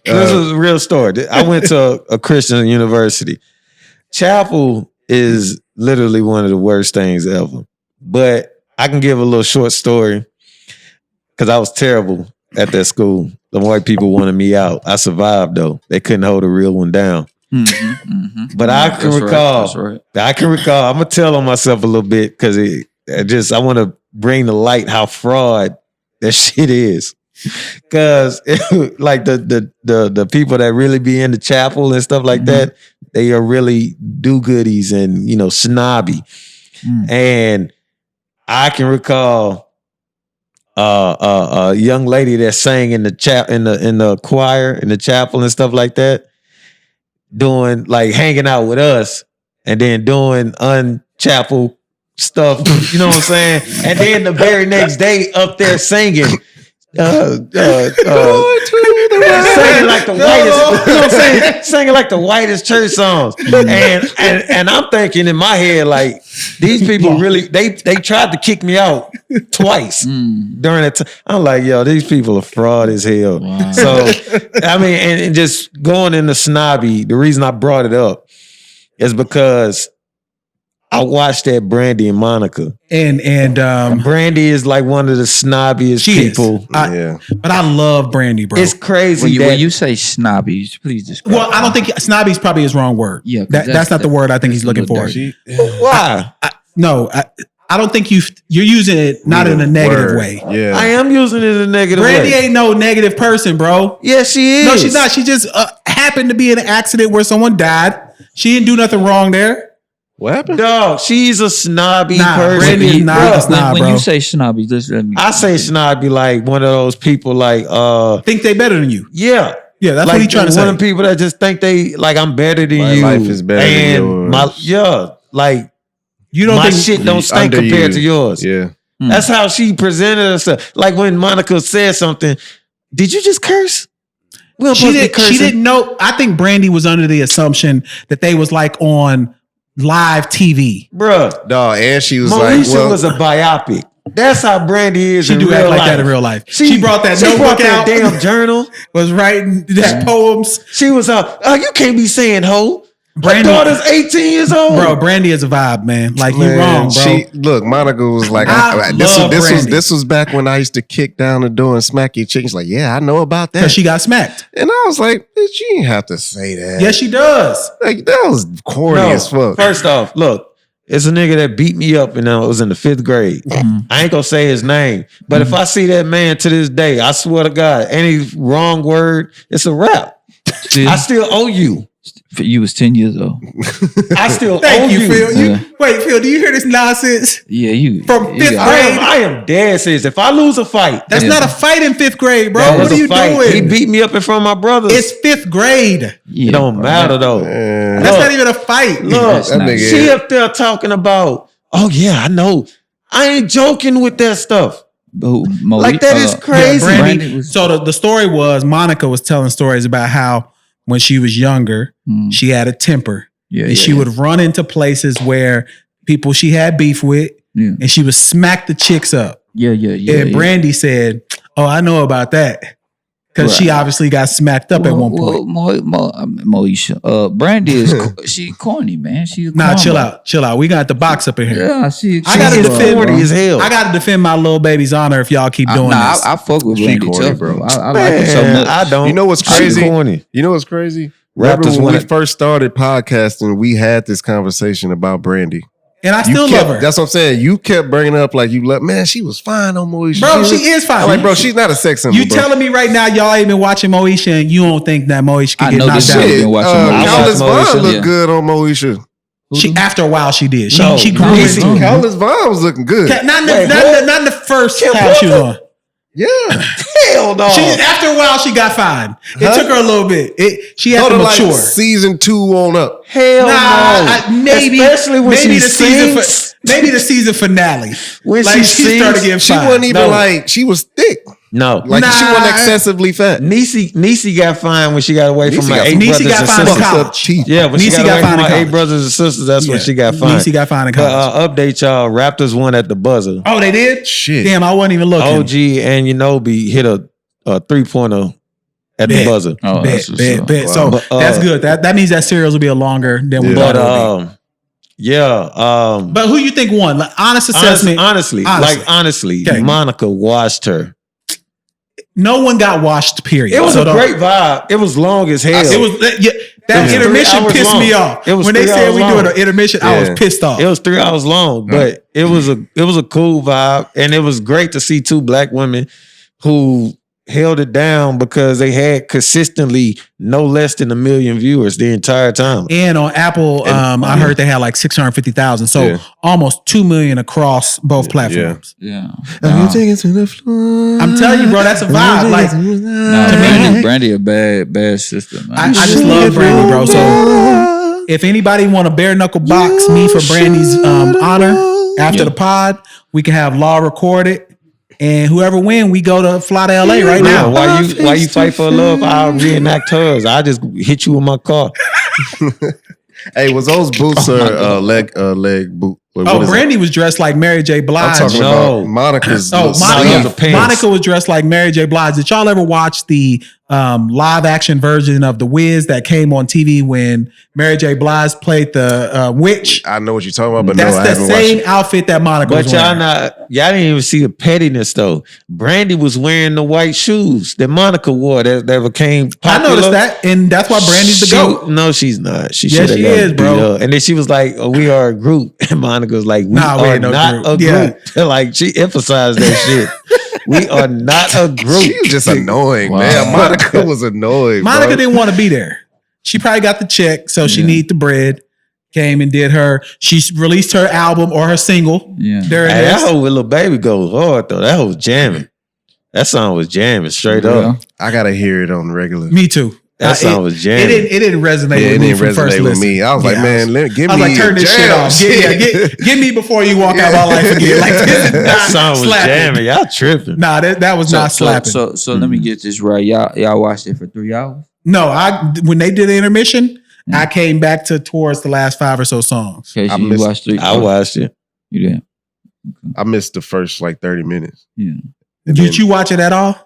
This is a real story. I went to a Christian university. Chapel is literally one of the worst things ever. But I can give a little short story because I was terrible at that school. The white people wanted me out. I survived though. They couldn't hold a real one down. But I can recall. I can recall. I'm gonna tell on myself a little bit because I want to bring to light how fraud that shit is. Cause like the people that really be in the chapel and stuff like that, they are really do-goodies and snobby. And I can recall a young lady that sang in the choir in the chapel and stuff like that, doing like hanging out with us and then doing unchapel stuff, you know what I'm saying? And then the very next day up there singing. Singing like the whitest, you know what I'm saying? Singing like the whitest church songs. And I'm thinking in my head, like, these people really, they tried to kick me out twice during that time. I'm like, yo, these people are fraud as hell. Wow. So, I mean, and just going into snobby, the reason I brought it up is because I watched that Brandy and Monica. And Brandy is like one of the snobbiest people. But I love Brandy, bro. It's crazy. When you say snobby, please describe. Well, I don't think snobby is probably his wrong word. Yeah, that's not the word I think he's looking for. Why? I don't think you're using it not in a negative way. Yeah, I am using it in a negative way. Brandy ain't no negative person, bro. Yeah, she is. No, she's not. She just happened to be in an accident where someone died. She didn't do nothing wrong there. What happened? Dog, she's a snobby person. Brandy is not a snob, when bro. you say snobby, just let me. I say snobby like one of those people like think they better than you. Yeah. Yeah, that's like what he's trying to say. One of the people that just think they like I'm better than you. My life is better than yours. Like you don't my think shit don't stink compared to yours. Yeah. That's how she presented herself. Like when Monica said something, did you just curse? She didn't know. I think Brandy was under the assumption that they was like on live TV. Bruh. Dog, and she was Moesha was a biopic. That's how Brandy is in real life. She do act like that in real life. She brought that notebook out. Damn journal. Was writing that poems. She was you can't be saying ho. Brandy, my daughter's 18 years old. Bro, Brandy is a vibe, man. Like, you wrong, bro. Monica was like, this was back when I used to kick down the door and smack your chick. She's like, yeah, I know about that. Because she got smacked. And I was like, bitch, you ain't have to say that. Yes, she does. Like, that was corny as fuck. First off, look, it's a nigga that beat me up and I was in the 5th grade. I ain't gonna say his name, but if I see that man to this day, I swear to God, any wrong word, it's a wrap. I still owe you. You was 10 years old. I still Thank owe you, you. Phil. Wait, Phil, do you hear this nonsense? Yeah, you. From 5th grade? I am dead serious. If I lose a fight. That's not a fight in 5th grade, bro. What are you doing? He beat me up in front of my brothers. It's 5th grade. It don't matter, though. That's not even a fight. Look, she up there talking about, oh, yeah, I know. I ain't joking with that stuff. Like, that is crazy. Yeah, Brandy, so the story was Monica was telling stories about how when she was younger, she had a temper. And she would run into places where people she had beef with, and she would smack the chicks up. And Brandy said, oh, I know about that. Because she obviously got smacked up at one point. Moesha, Brandy is she corny, man. She chill out. We got the box up in here. Yeah, I gotta defend corny as hell. I gotta defend my little baby's honor if y'all keep doing this. I fuck with Brandy corny, tough, bro. I like her so much. I don't. You know what's crazy? Corny. You know what's crazy? Remember Raptors when we won. first started podcasting, we had this conversation about Brandy. And I still love her. That's what I'm saying. You kept bringing up like man, she was fine on Moesha. Bro, she is fine. I'm like, bro, she's not a sex symbol. You telling me right now y'all ain't been watching Moesha and you don't think that Moesha can I get know knocked this down? shit. Been watching Moesha. Countess Moesha, Vaughn looked yeah. good on Moesha. After a while she did. No, She grew Casey, into it. Countess Vaughn was looking good. Not in the first half she was on. Yeah. Hell no. After a while, she got fine. It took her a little bit. She had to Hold on, mature. like season 2 on up. Hell no. Maybe, Especially when maybe she the sings. maybe the season finale. When Like she she started sings, getting She fine. wasn't even No. like, she was thick. No. Like she Nah. wasn't excessively fat. Niecy got fine when she got away from Niecy my got 8 some- Niecy brothers got and fine in sisters. college. Teeth. Yeah, when she Niecy got got away fine from in my college. 8 brothers and sisters, that's when Yeah. she got fine. Niecy got fine in college. But update y'all, Raptors won at the buzzer. Oh, they did? Shit. Damn, I wasn't even looking. OG and Inobi hit a 3-pointer at the Bet. buzzer. Oh, that's what's up. Bet. So But, that's good. That means that series will be a longer than we But thought it would be. yeah, But who you think won? Like, honest assessment. honestly, Okay. Monica washed her. No one got washed, period. It was So a don't- great vibe. It was long as hell. It was that It was 3 intermission hours pissed long. me off. It was When they 3 said hours we long. doing an intermission, I was Yeah. pissed off. It was 3 hours long, but it was a cool vibe, and it was great to see 2 black women who held it down because they had consistently no less than 1 million viewers the entire time. And on Apple, I heard they had like 650,000. So Yeah. almost 2 million across both platforms. Yeah. I'm taking to the floor. I'm telling you, bro, that's a vibe. Like, Nah, Brandy a bad sister, man. I just love Brandy, bro. So if anybody want to bare knuckle box me for Brandy's honor after the pod, we can have Law record it. And whoever win, we go to fly to LA right now. Why you fight for love? I'll reenact hers. I just hit you with my car. Hey, was those boots or leg boot? What is Brandy was dressed like Mary J. I'm Blige. talking No. about Monica's. Oh, those Monica, are pants. Monica was dressed like Mary J. Blige. Did y'all ever watch the live action version of The Wiz that came on TV when Mary J. Blige played the witch? I know what you're talking about, but That's no, I the haven't same watched it. outfit that Monica But was y'all wearing. y'all didn't even see the pettiness though. Brandy was wearing the white shoes that Monica wore that became I popular. noticed that, and that's why Brandy's the GOAT. No, she's not. She Yes, should have she got is, beat bro. up. And then she was like, oh, "We are a group," and Monica was like, "We Nah, we are ain't no not group. a Yeah. group." Like she emphasized that shit. We are not a group. She was just annoying, Wow. man. Monica was annoying. Monica bro. didn't want to be there. She probably got the check, so she Yeah. needed the bread. Came and did her. She released her album or her single. Yeah. During Hey, that this. whole with Lil Baby goes hard though. That was jamming. That song was jamming straight up. I gotta hear it on the regular. Me too. That song was jamming. It didn't resonate Yeah, with it me didn't from first resonate with listen. me. I was like, Yeah, man, give I me was like, turn a this shit jam off. Get me before you walk out my life again. Like this is That not song was slapping. jamming. Y'all tripping. Nah, that was not slapping. So let me get this right. Y'all watched it for 3 hours? No, when they did the intermission, I came back towards the last 5 or so songs. Okay, so I you missed- watched 3. I watched it. You did? I missed the first like 30 minutes. Yeah. And Did then- you watch it at all?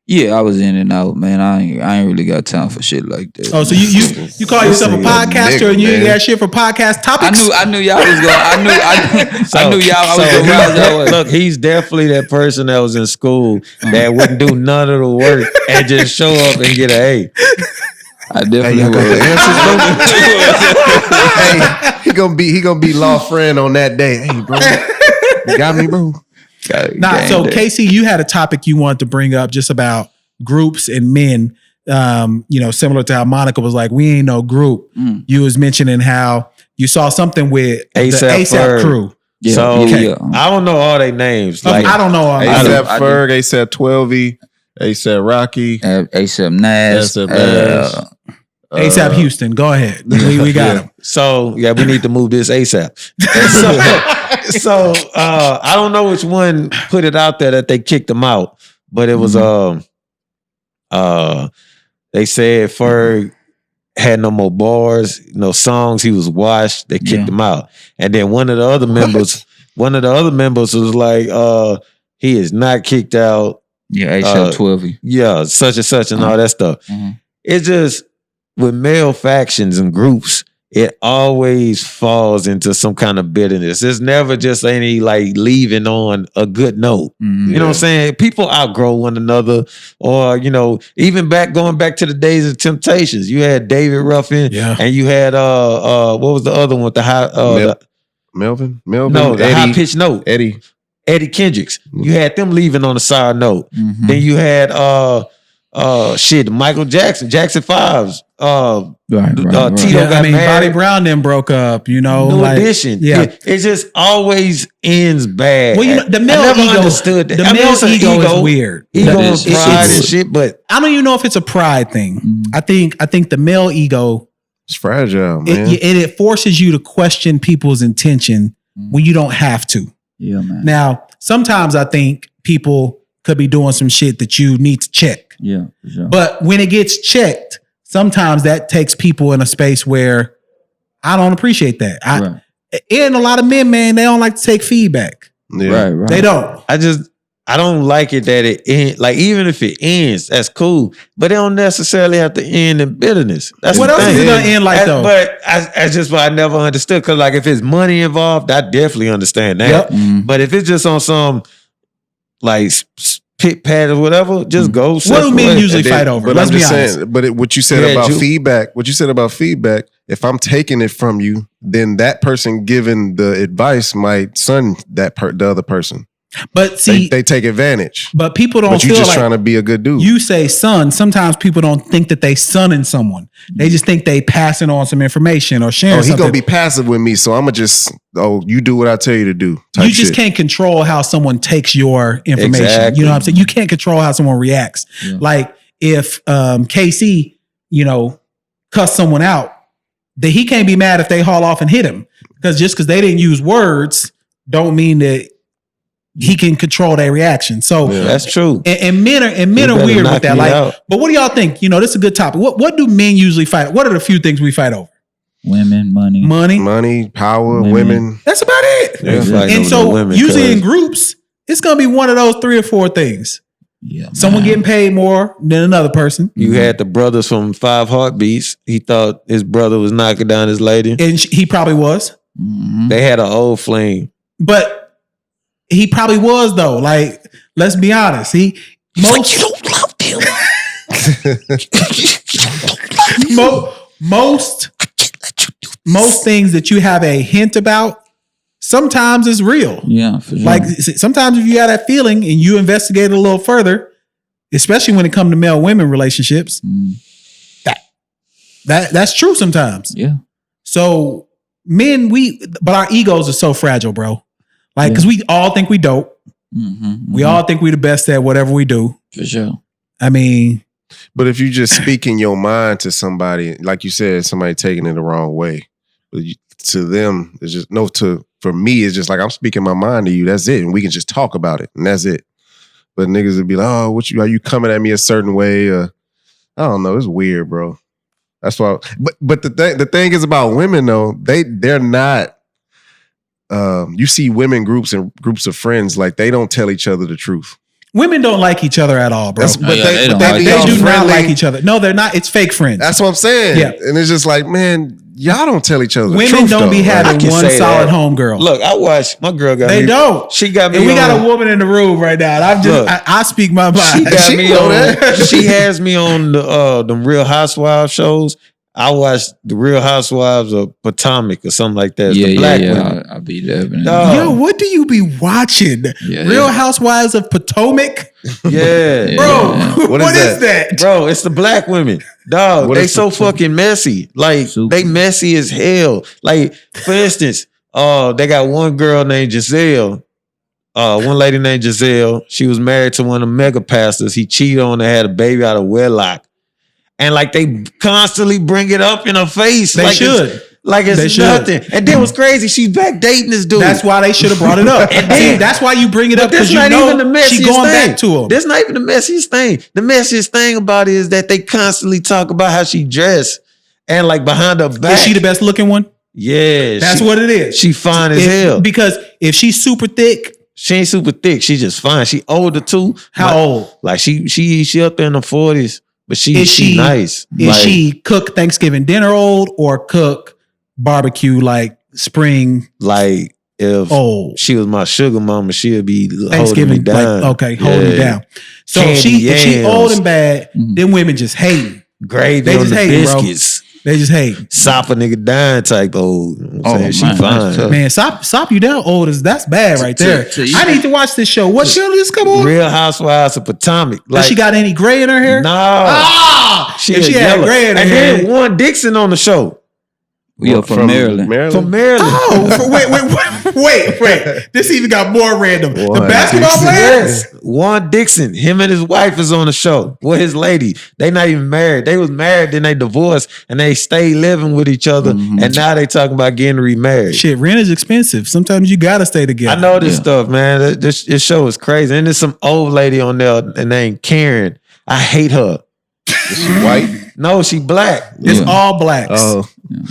Yeah, I was in and out, man. I ain't really got time for shit like that. Oh, so you call yourself a nigga podcaster nigga, and you ain't man. got shit for podcast topics? I knew y'all was going. I knew y'all. I was So going round y'all way. look, he's definitely that person that was in school that wouldn't do none of the work and just show up and get an A. I Hey, definitely y'all got the was. answers, bro? Hey, he gonna be law friend on that day. Hey, bro, you got me, bro. Nah, so Casey, you had a topic you wanted to bring up just about groups and men. Similar to how Monica was like, we ain't no group. You was mentioning how you saw something with the A$AP ASAP crew. Yeah, So yeah. I don't know all their names. Like I don't know. ASAP I Ferg, ASAP 12E, ASAP Rocky, ASAP Nas. ASAP Nas. ASAP Houston. Go ahead. We got him. So yeah, we need to move this ASAP. so I don't know which one put it out there that they kicked him out, but it was they said Ferg had no more bars, no songs. He was washed. They kicked him out, and then one of the other members was like, he is not kicked out. Yeah, ASAP 12. Yeah, such and such and all that stuff. Mhm. It's just with male factions and groups, it always falls into some kind of bitterness. It's never just any like leaving on a good note. Mhm. You know what I'm saying? People outgrow one another, or even going back to the days of Temptations. You had David Ruffin, and you had what was the other one with the high Melvin? No, the high pitched note. Eddie Kendricks. You had them leaving on a sour note. Mhm. Then you had Michael Jackson 5s. Tito got Bobby married. Brown then broke up, New like, Edition. Yeah. It just always ends bad. Well, the male I never ego, understood that. The I mean, male it's an ego is weird. Ego That and is- pride it's- and shit, but I don't even know if it's a pride thing. Mhm. I think the male ego, It's fragile, man. it forces you to question people's intention when you don't have to. Yeah, man. Now, sometimes I think people could be doing some shit that you need to check. Yeah, for sure. But when it gets checked, sometimes that takes people in a space where I don't appreciate that. Right. And a lot of men, man, they don't like to take feedback. Yeah. Right. They don't. I don't like it that it ends. Like, even if it ends, that's cool. But it don't necessarily have to end in bitterness. That's What the else thing. is it gonna end like, though? But I just what I never understood. Because like if it's money involved, I definitely understand that. Yep. Mhm. But if it's just on some like pit pad or whatever, just go. What do separate men ways. usually And then- fight over? But Let's I'm be just honest. saying, but what you said Yeah, about Ju- feedback, if I'm taking it from you, then that person giving the advice might son the other person. But see, They take advantage. but people don't But you feel just like trying to be a good dude. you say son. Sometimes people don't think that they sonning someone. They just think they passing on some information or sharing he something. gonna be passive with me, so I'm gonna just you do what I tell you to do. Type You just shit. can't control how someone takes your information. Exactly. You know what I'm saying? You can't control how someone reacts. Yeah. Like if KC, cuss someone out, then he can't be mad if they haul off and hit him. Because just because they didn't use words don't mean that he can control their reaction. So That's true. and men are You weird better with knock that. me Like, out. but what do y'all think? This is a good topic. What do men usually fight? What are the few things we fight over? Women, money. Money. money, power, Women. women. That's about it. They fighting And over so the women, usually in 'cause groups, it's gonna be one of those 3 or 4 things. Yeah, Someone man. getting paid more than another person, you had the brothers from 5 Heartbeats. He thought his brother was knocking down his lady. and he probably was, Mhm. They had an old flame. but he probably was though. Like, let's be honest. Most things that you have a hint about, sometimes it's real. Yeah, for sure. Like sometimes if you have that feeling and you investigate it a little further, especially when it comes to male women relationships, Mm. that's true sometimes. Yeah. So men, but our egos are so fragile, bro. Like, because we all think we dope. Mm-hmm. We all think we the best at whatever we do. For sure. I mean, But if you just speak in your mind to somebody, like you said, somebody taking it the wrong way, to them, it's just for me, it's just like I'm speaking my mind to you. That's it. And we can just talk about it. And that's it. But niggas would be like, oh, are you coming at me a certain way? I don't know. It's weird, bro. That's why. But the thing is about women though, they're not. You see women groups and groups of friends, like they don't tell each other the truth. women don't like each other at all, bro. yeah, they don't They like do each not other. like each other. No, they're not. It's fake friends. That's what I'm saying. Yeah. And it's just like, man, y'all don't tell each other the Women truth, don't be though. I having can one say solid that. home girl. Look, I watched my girl got They me. don't. She got me. And we on, got a woman in the room right now. And I'm just, Look. I speak my She mind. got She me know on. that. She has me on the Real Housewives shows. I watched the Real Housewives of Potomac or something like that. It's Yeah, the yeah, black yeah. women. I'll be there. Dog. Yo, what do you be watching? Yeah, Real yeah. Housewives of Potomac? Yeah. Bro, Yeah. what is that? Bro, it's the black women. Dog, What they is so the- fucking messy. Like, Super. they messy as hell. Like, for instance, they got one girl named Giselle. One lady named Giselle. She was married to one of the mega pastors. He cheated on her, had a baby out of wedlock. And like they constantly bring it up in her face. They like should. It's They should. nothing. And then what's crazy, she's back dating this dude. That's why they should have brought it up. And See, then- that's why you bring it up, But because that's you not know even the she messiest going thing. back to him. That's not even the messiest thing. The messiest thing about it is that they constantly talk about how she dressed and like behind her back. Is she the best looking one? Yeah. That's what it is. She fine as hell. Because if she's super thick, She ain't super thick. She just fine. She older too. how old? Like she up there in the 40s, but Is she nice. Is Like, she cook Thanksgiving dinner old or cook barbecue like spring Like if old. she was my sugar mama, she'd be holding me Thanksgiving, down. like, okay, holding you down. So Candy if she yams. old and bad, them women just hating. Gravy They on just the hating, bro. biscuits. They just hating. Sop a nigga down type old. You know what I'm saying? She man, fine. that's tough. Man, stop you down old that's bad right there. I need to watch this show. What show does this come on? Real Housewives of Potomac. Does she got any gray in her hair? No. Ah! She If is she had yellow. gray in her And hair. then Warren Dixon on the show. Yeah, from Maryland. From Maryland. Oh, wait. This even got more random. The Warren basketball Dixon. player? Yes. Warren Dixon. Him and his wife is on the show. With his lady. They not even married. They was married, then they divorced, and they stayed living with each other. And now they talking about getting remarried. Shit, rent is expensive. Sometimes you gotta stay together. I know this stuff, man. This show is crazy. And there's some old lady on there named Karen. I hate her. Is she white? No, she black. It's all blacks. Oh,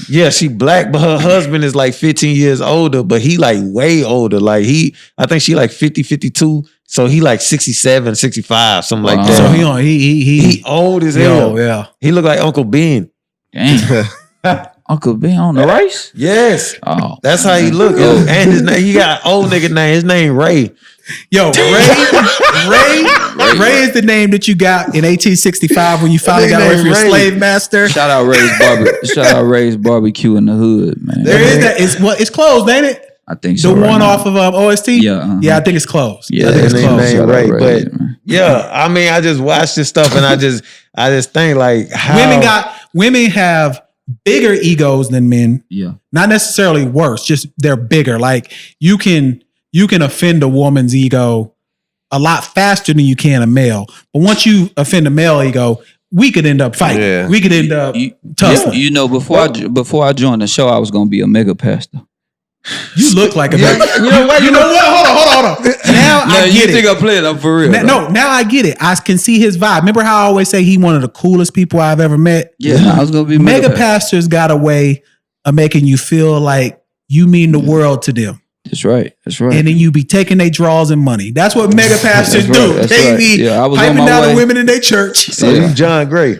Yeah, she black, but her husband is like 15 years older, but he like way older. Like I think she like 50, 52. So he like 67, 65, something like that. So he old as hell. yeah. He look like Uncle Ben. Dang. Uncle Ben on the race? Yes. Oh. That's how he look. Oh. And his name, he got an old nigga name. His name Ray. Yo, Ray is the name that you got in 1865 when you finally got away from your Ray. slave master. Shout out Ray's barbecue in the hood, man. There is that. It's closed, ain't it? I think The so. one right now. off of OST? Yeah, uh-huh. Yeah, I think it's closed. Yeah, I think his it's name closed. ain't Shout out Ray, Ray, but man. yeah, I mean, I just watch this stuff and I just think like how Women have bigger egos than men. Yeah. Not necessarily worse, just they're bigger. Like you can offend a woman's ego a lot faster than you can a male. But once you offend a male ego, we could end up fighting. Yeah. We could end up tussling. You know, before I joined the show, I was gonna be a mega pastor. You look like a You know what? You know what? Hold on. Now I get it. I play it? I'm for real. Now I get it. I can see his vibe. Remember how I always say he one of the coolest people I've ever met? Yeah, I was gonna be Mega pastor. pastors got a way of making you feel like you mean the world to them. That's right. And then you be taking their draws and money. That's what mega pastors That's right. do. That's They right. be Yeah, I was on piping my down way. the women in their church. So Yeah. you John Gray.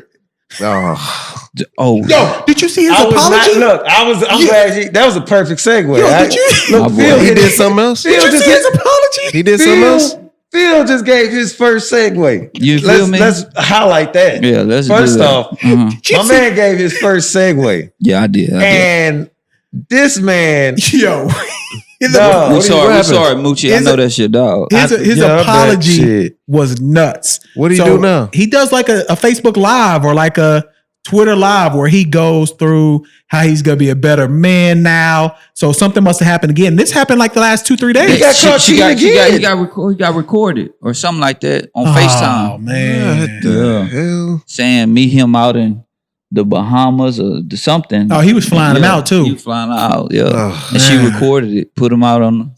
oh. Oh, Yo, did you see his I'm apology? glad that was a perfect segue. Yo, did you? My Look, boy. Phil He did did something else? Did you see his apology? He did something else? Phil just gave his first segue. You feel me? Let's highlight that. yeah. Let's First do that. off, Uh-huh. my man gave his first segue. Yeah, I did. And this man, Yo, his, Dog. We What sorry, Moochie. I His- know that shit, dog. his Yeah, I bet apology shit. was nuts. What do you do now? He does like a Facebook Live or like a Twitter Live where he goes through how he's gonna be a better man now. So something must have happened again. This happened like the last 2-3 days. He got caught cheating again. He got recorded or something like that on Oh FaceTime, man. What the hell? saying meet him out in the Bahamas or something. Oh, he was flying him out too. He was flying out, yeah. Oh, and she man. recorded it, put him out on.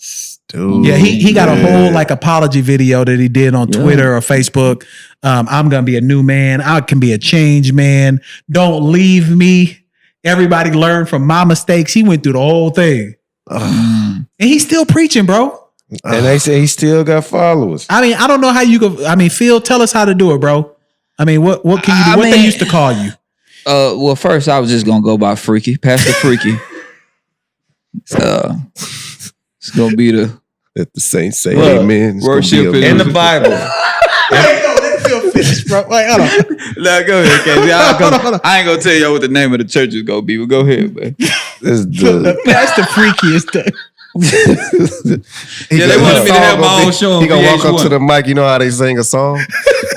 Dude. Yeah, he got a man. whole like apology video that he did on Yeah. Twitter or Facebook. I'm gonna be a new man. I can be a changed man. Don't leave me. Everybody learn from my mistakes. He went through the whole thing, and he's still preaching, bro. and they say he still got followers. I mean, I don't know how you go. I mean, Phil, tell us how to do it, bro. I mean, what can you do? I What they mean- used to call you? Well, first I was just gonna go by Freaky, Pastor Freaky. It's gonna be the Let the saints say Look, amen. It's gonna worship be a- is- In the Bible. Let Phil finish, bro. Like, hold on. No, go ahead, Casey. I ain't gonna tell y'all what the name of the church is gonna be, but go ahead, man. This The pastor freakiest thing. Yeah, they wanted me to have my own show on He gonna walk up VH1. to the mic. You know how they sing a song?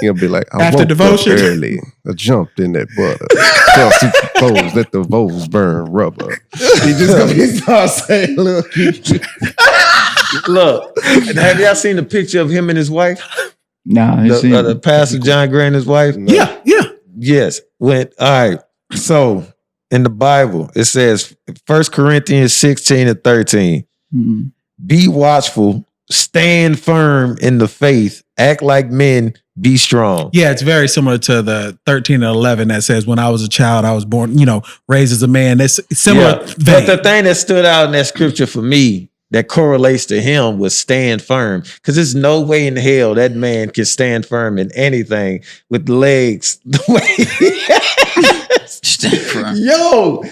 He gonna be like, I After woke devotion. up early. I jumped in that butter. Fell super clothes, let the voles burn rubber. He just gonna start saying, look. Look, have y'all seen the picture of him and his wife? Nah, The pastor John Gray and his wife? Yeah. Yes. All right. So in the Bible, it says 1 Corinthians 16-13. Mhm. Be watchful, stand firm in the faith, act like men, be strong. Yeah, it's very similar to the 13 and 11 that says, when I was a child, I was born, raised as a man. That's similar. Yeah. vein. But the thing that stood out in that scripture for me that correlates to him was stand firm. Because there's no way in hell that man can stand firm in anything with legs the way stand firm. Yo,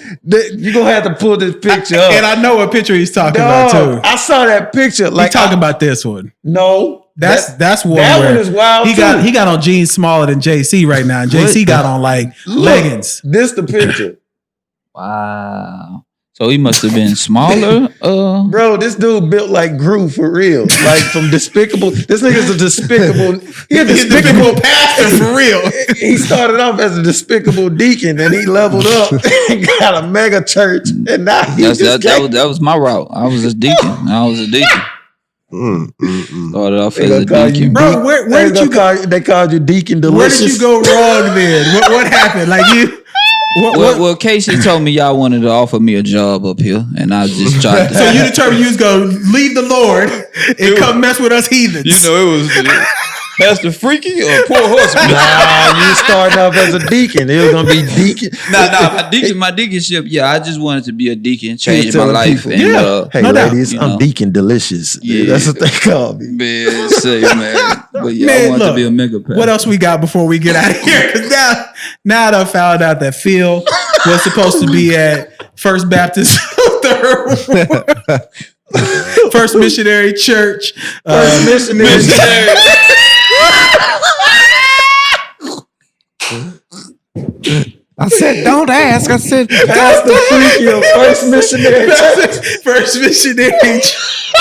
you gonna have to pull this picture up. And I know what picture he's talking about too. I saw that picture. Like talking about this one. No. That's one that where one is wild. He got on jeans smaller than JC right now. And JC got on like leggings. This the picture. Wow. So he must have been smaller. Bro, this dude built like Gru for real. Like from Despicable. This nigga's a despicable. He's a despicable pastor for real. He started off as a despicable deacon and he leveled up and got a mega church. And now that was my route. I was a deacon. Started off as a deacon. Bro, where did you go? They called you Deacon Delicious. Where did you go wrong then? What happened? Like you. Well, Casey told me y'all wanted to offer me a job up here, and I just tried to. So you determined you was going to leave the Lord and come mess with us heathens. You know, it was Pastor Freaky or Pour Horsemen. Nah, you started off as a deacon. It was going to be deacon. My deaconship, yeah, I just wanted to be a deacon, change my life. People, and, hey, ladies, I'm Deacon Delicious. Yeah. That's what they call me. Man, But yeah, I wanted to be a mega pastor. What else we got before we get out of here? Because now I found out that Phil was supposed to be at First Baptist First Missionary Church. First Missionary. I said, don't ask. I said, Pastor Freaky of First Missionary Church. First Missionary Church.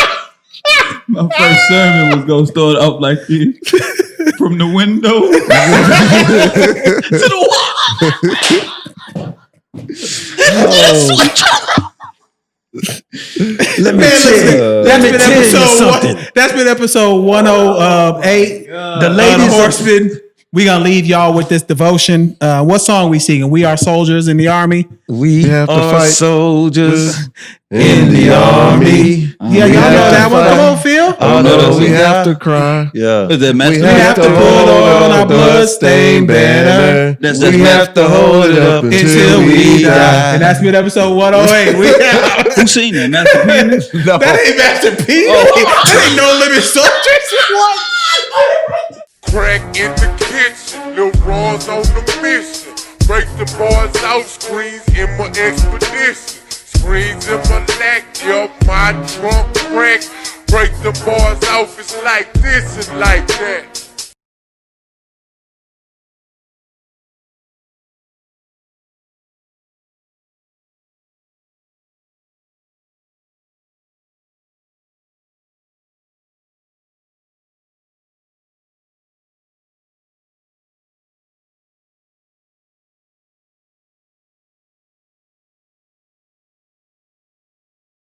My first sermon was going to start off like this. From the window to the wall. Let me tell you something. That's been episode 108. The Lady Horsemen. We're going to leave y'all with this devotion. What song we singing? We are soldiers in the army. We are soldiers in the army. Yeah, y'all know that one. Come on, Phil. Although we have to cry. Yeah. Is that We have to put on our bloodstained banner. We have to hold it up until we die. And that's been episode 108. Who seen that? Master Penis? No. That ain't Master P. That ain't No Limit Soldiers. What? Crack in the kitchen, Lil Raw's on the mission. Break the bars out, screens in my expedition. Screens in my lack, yo, my trunk crack. Break the bars off, it's like this and like that.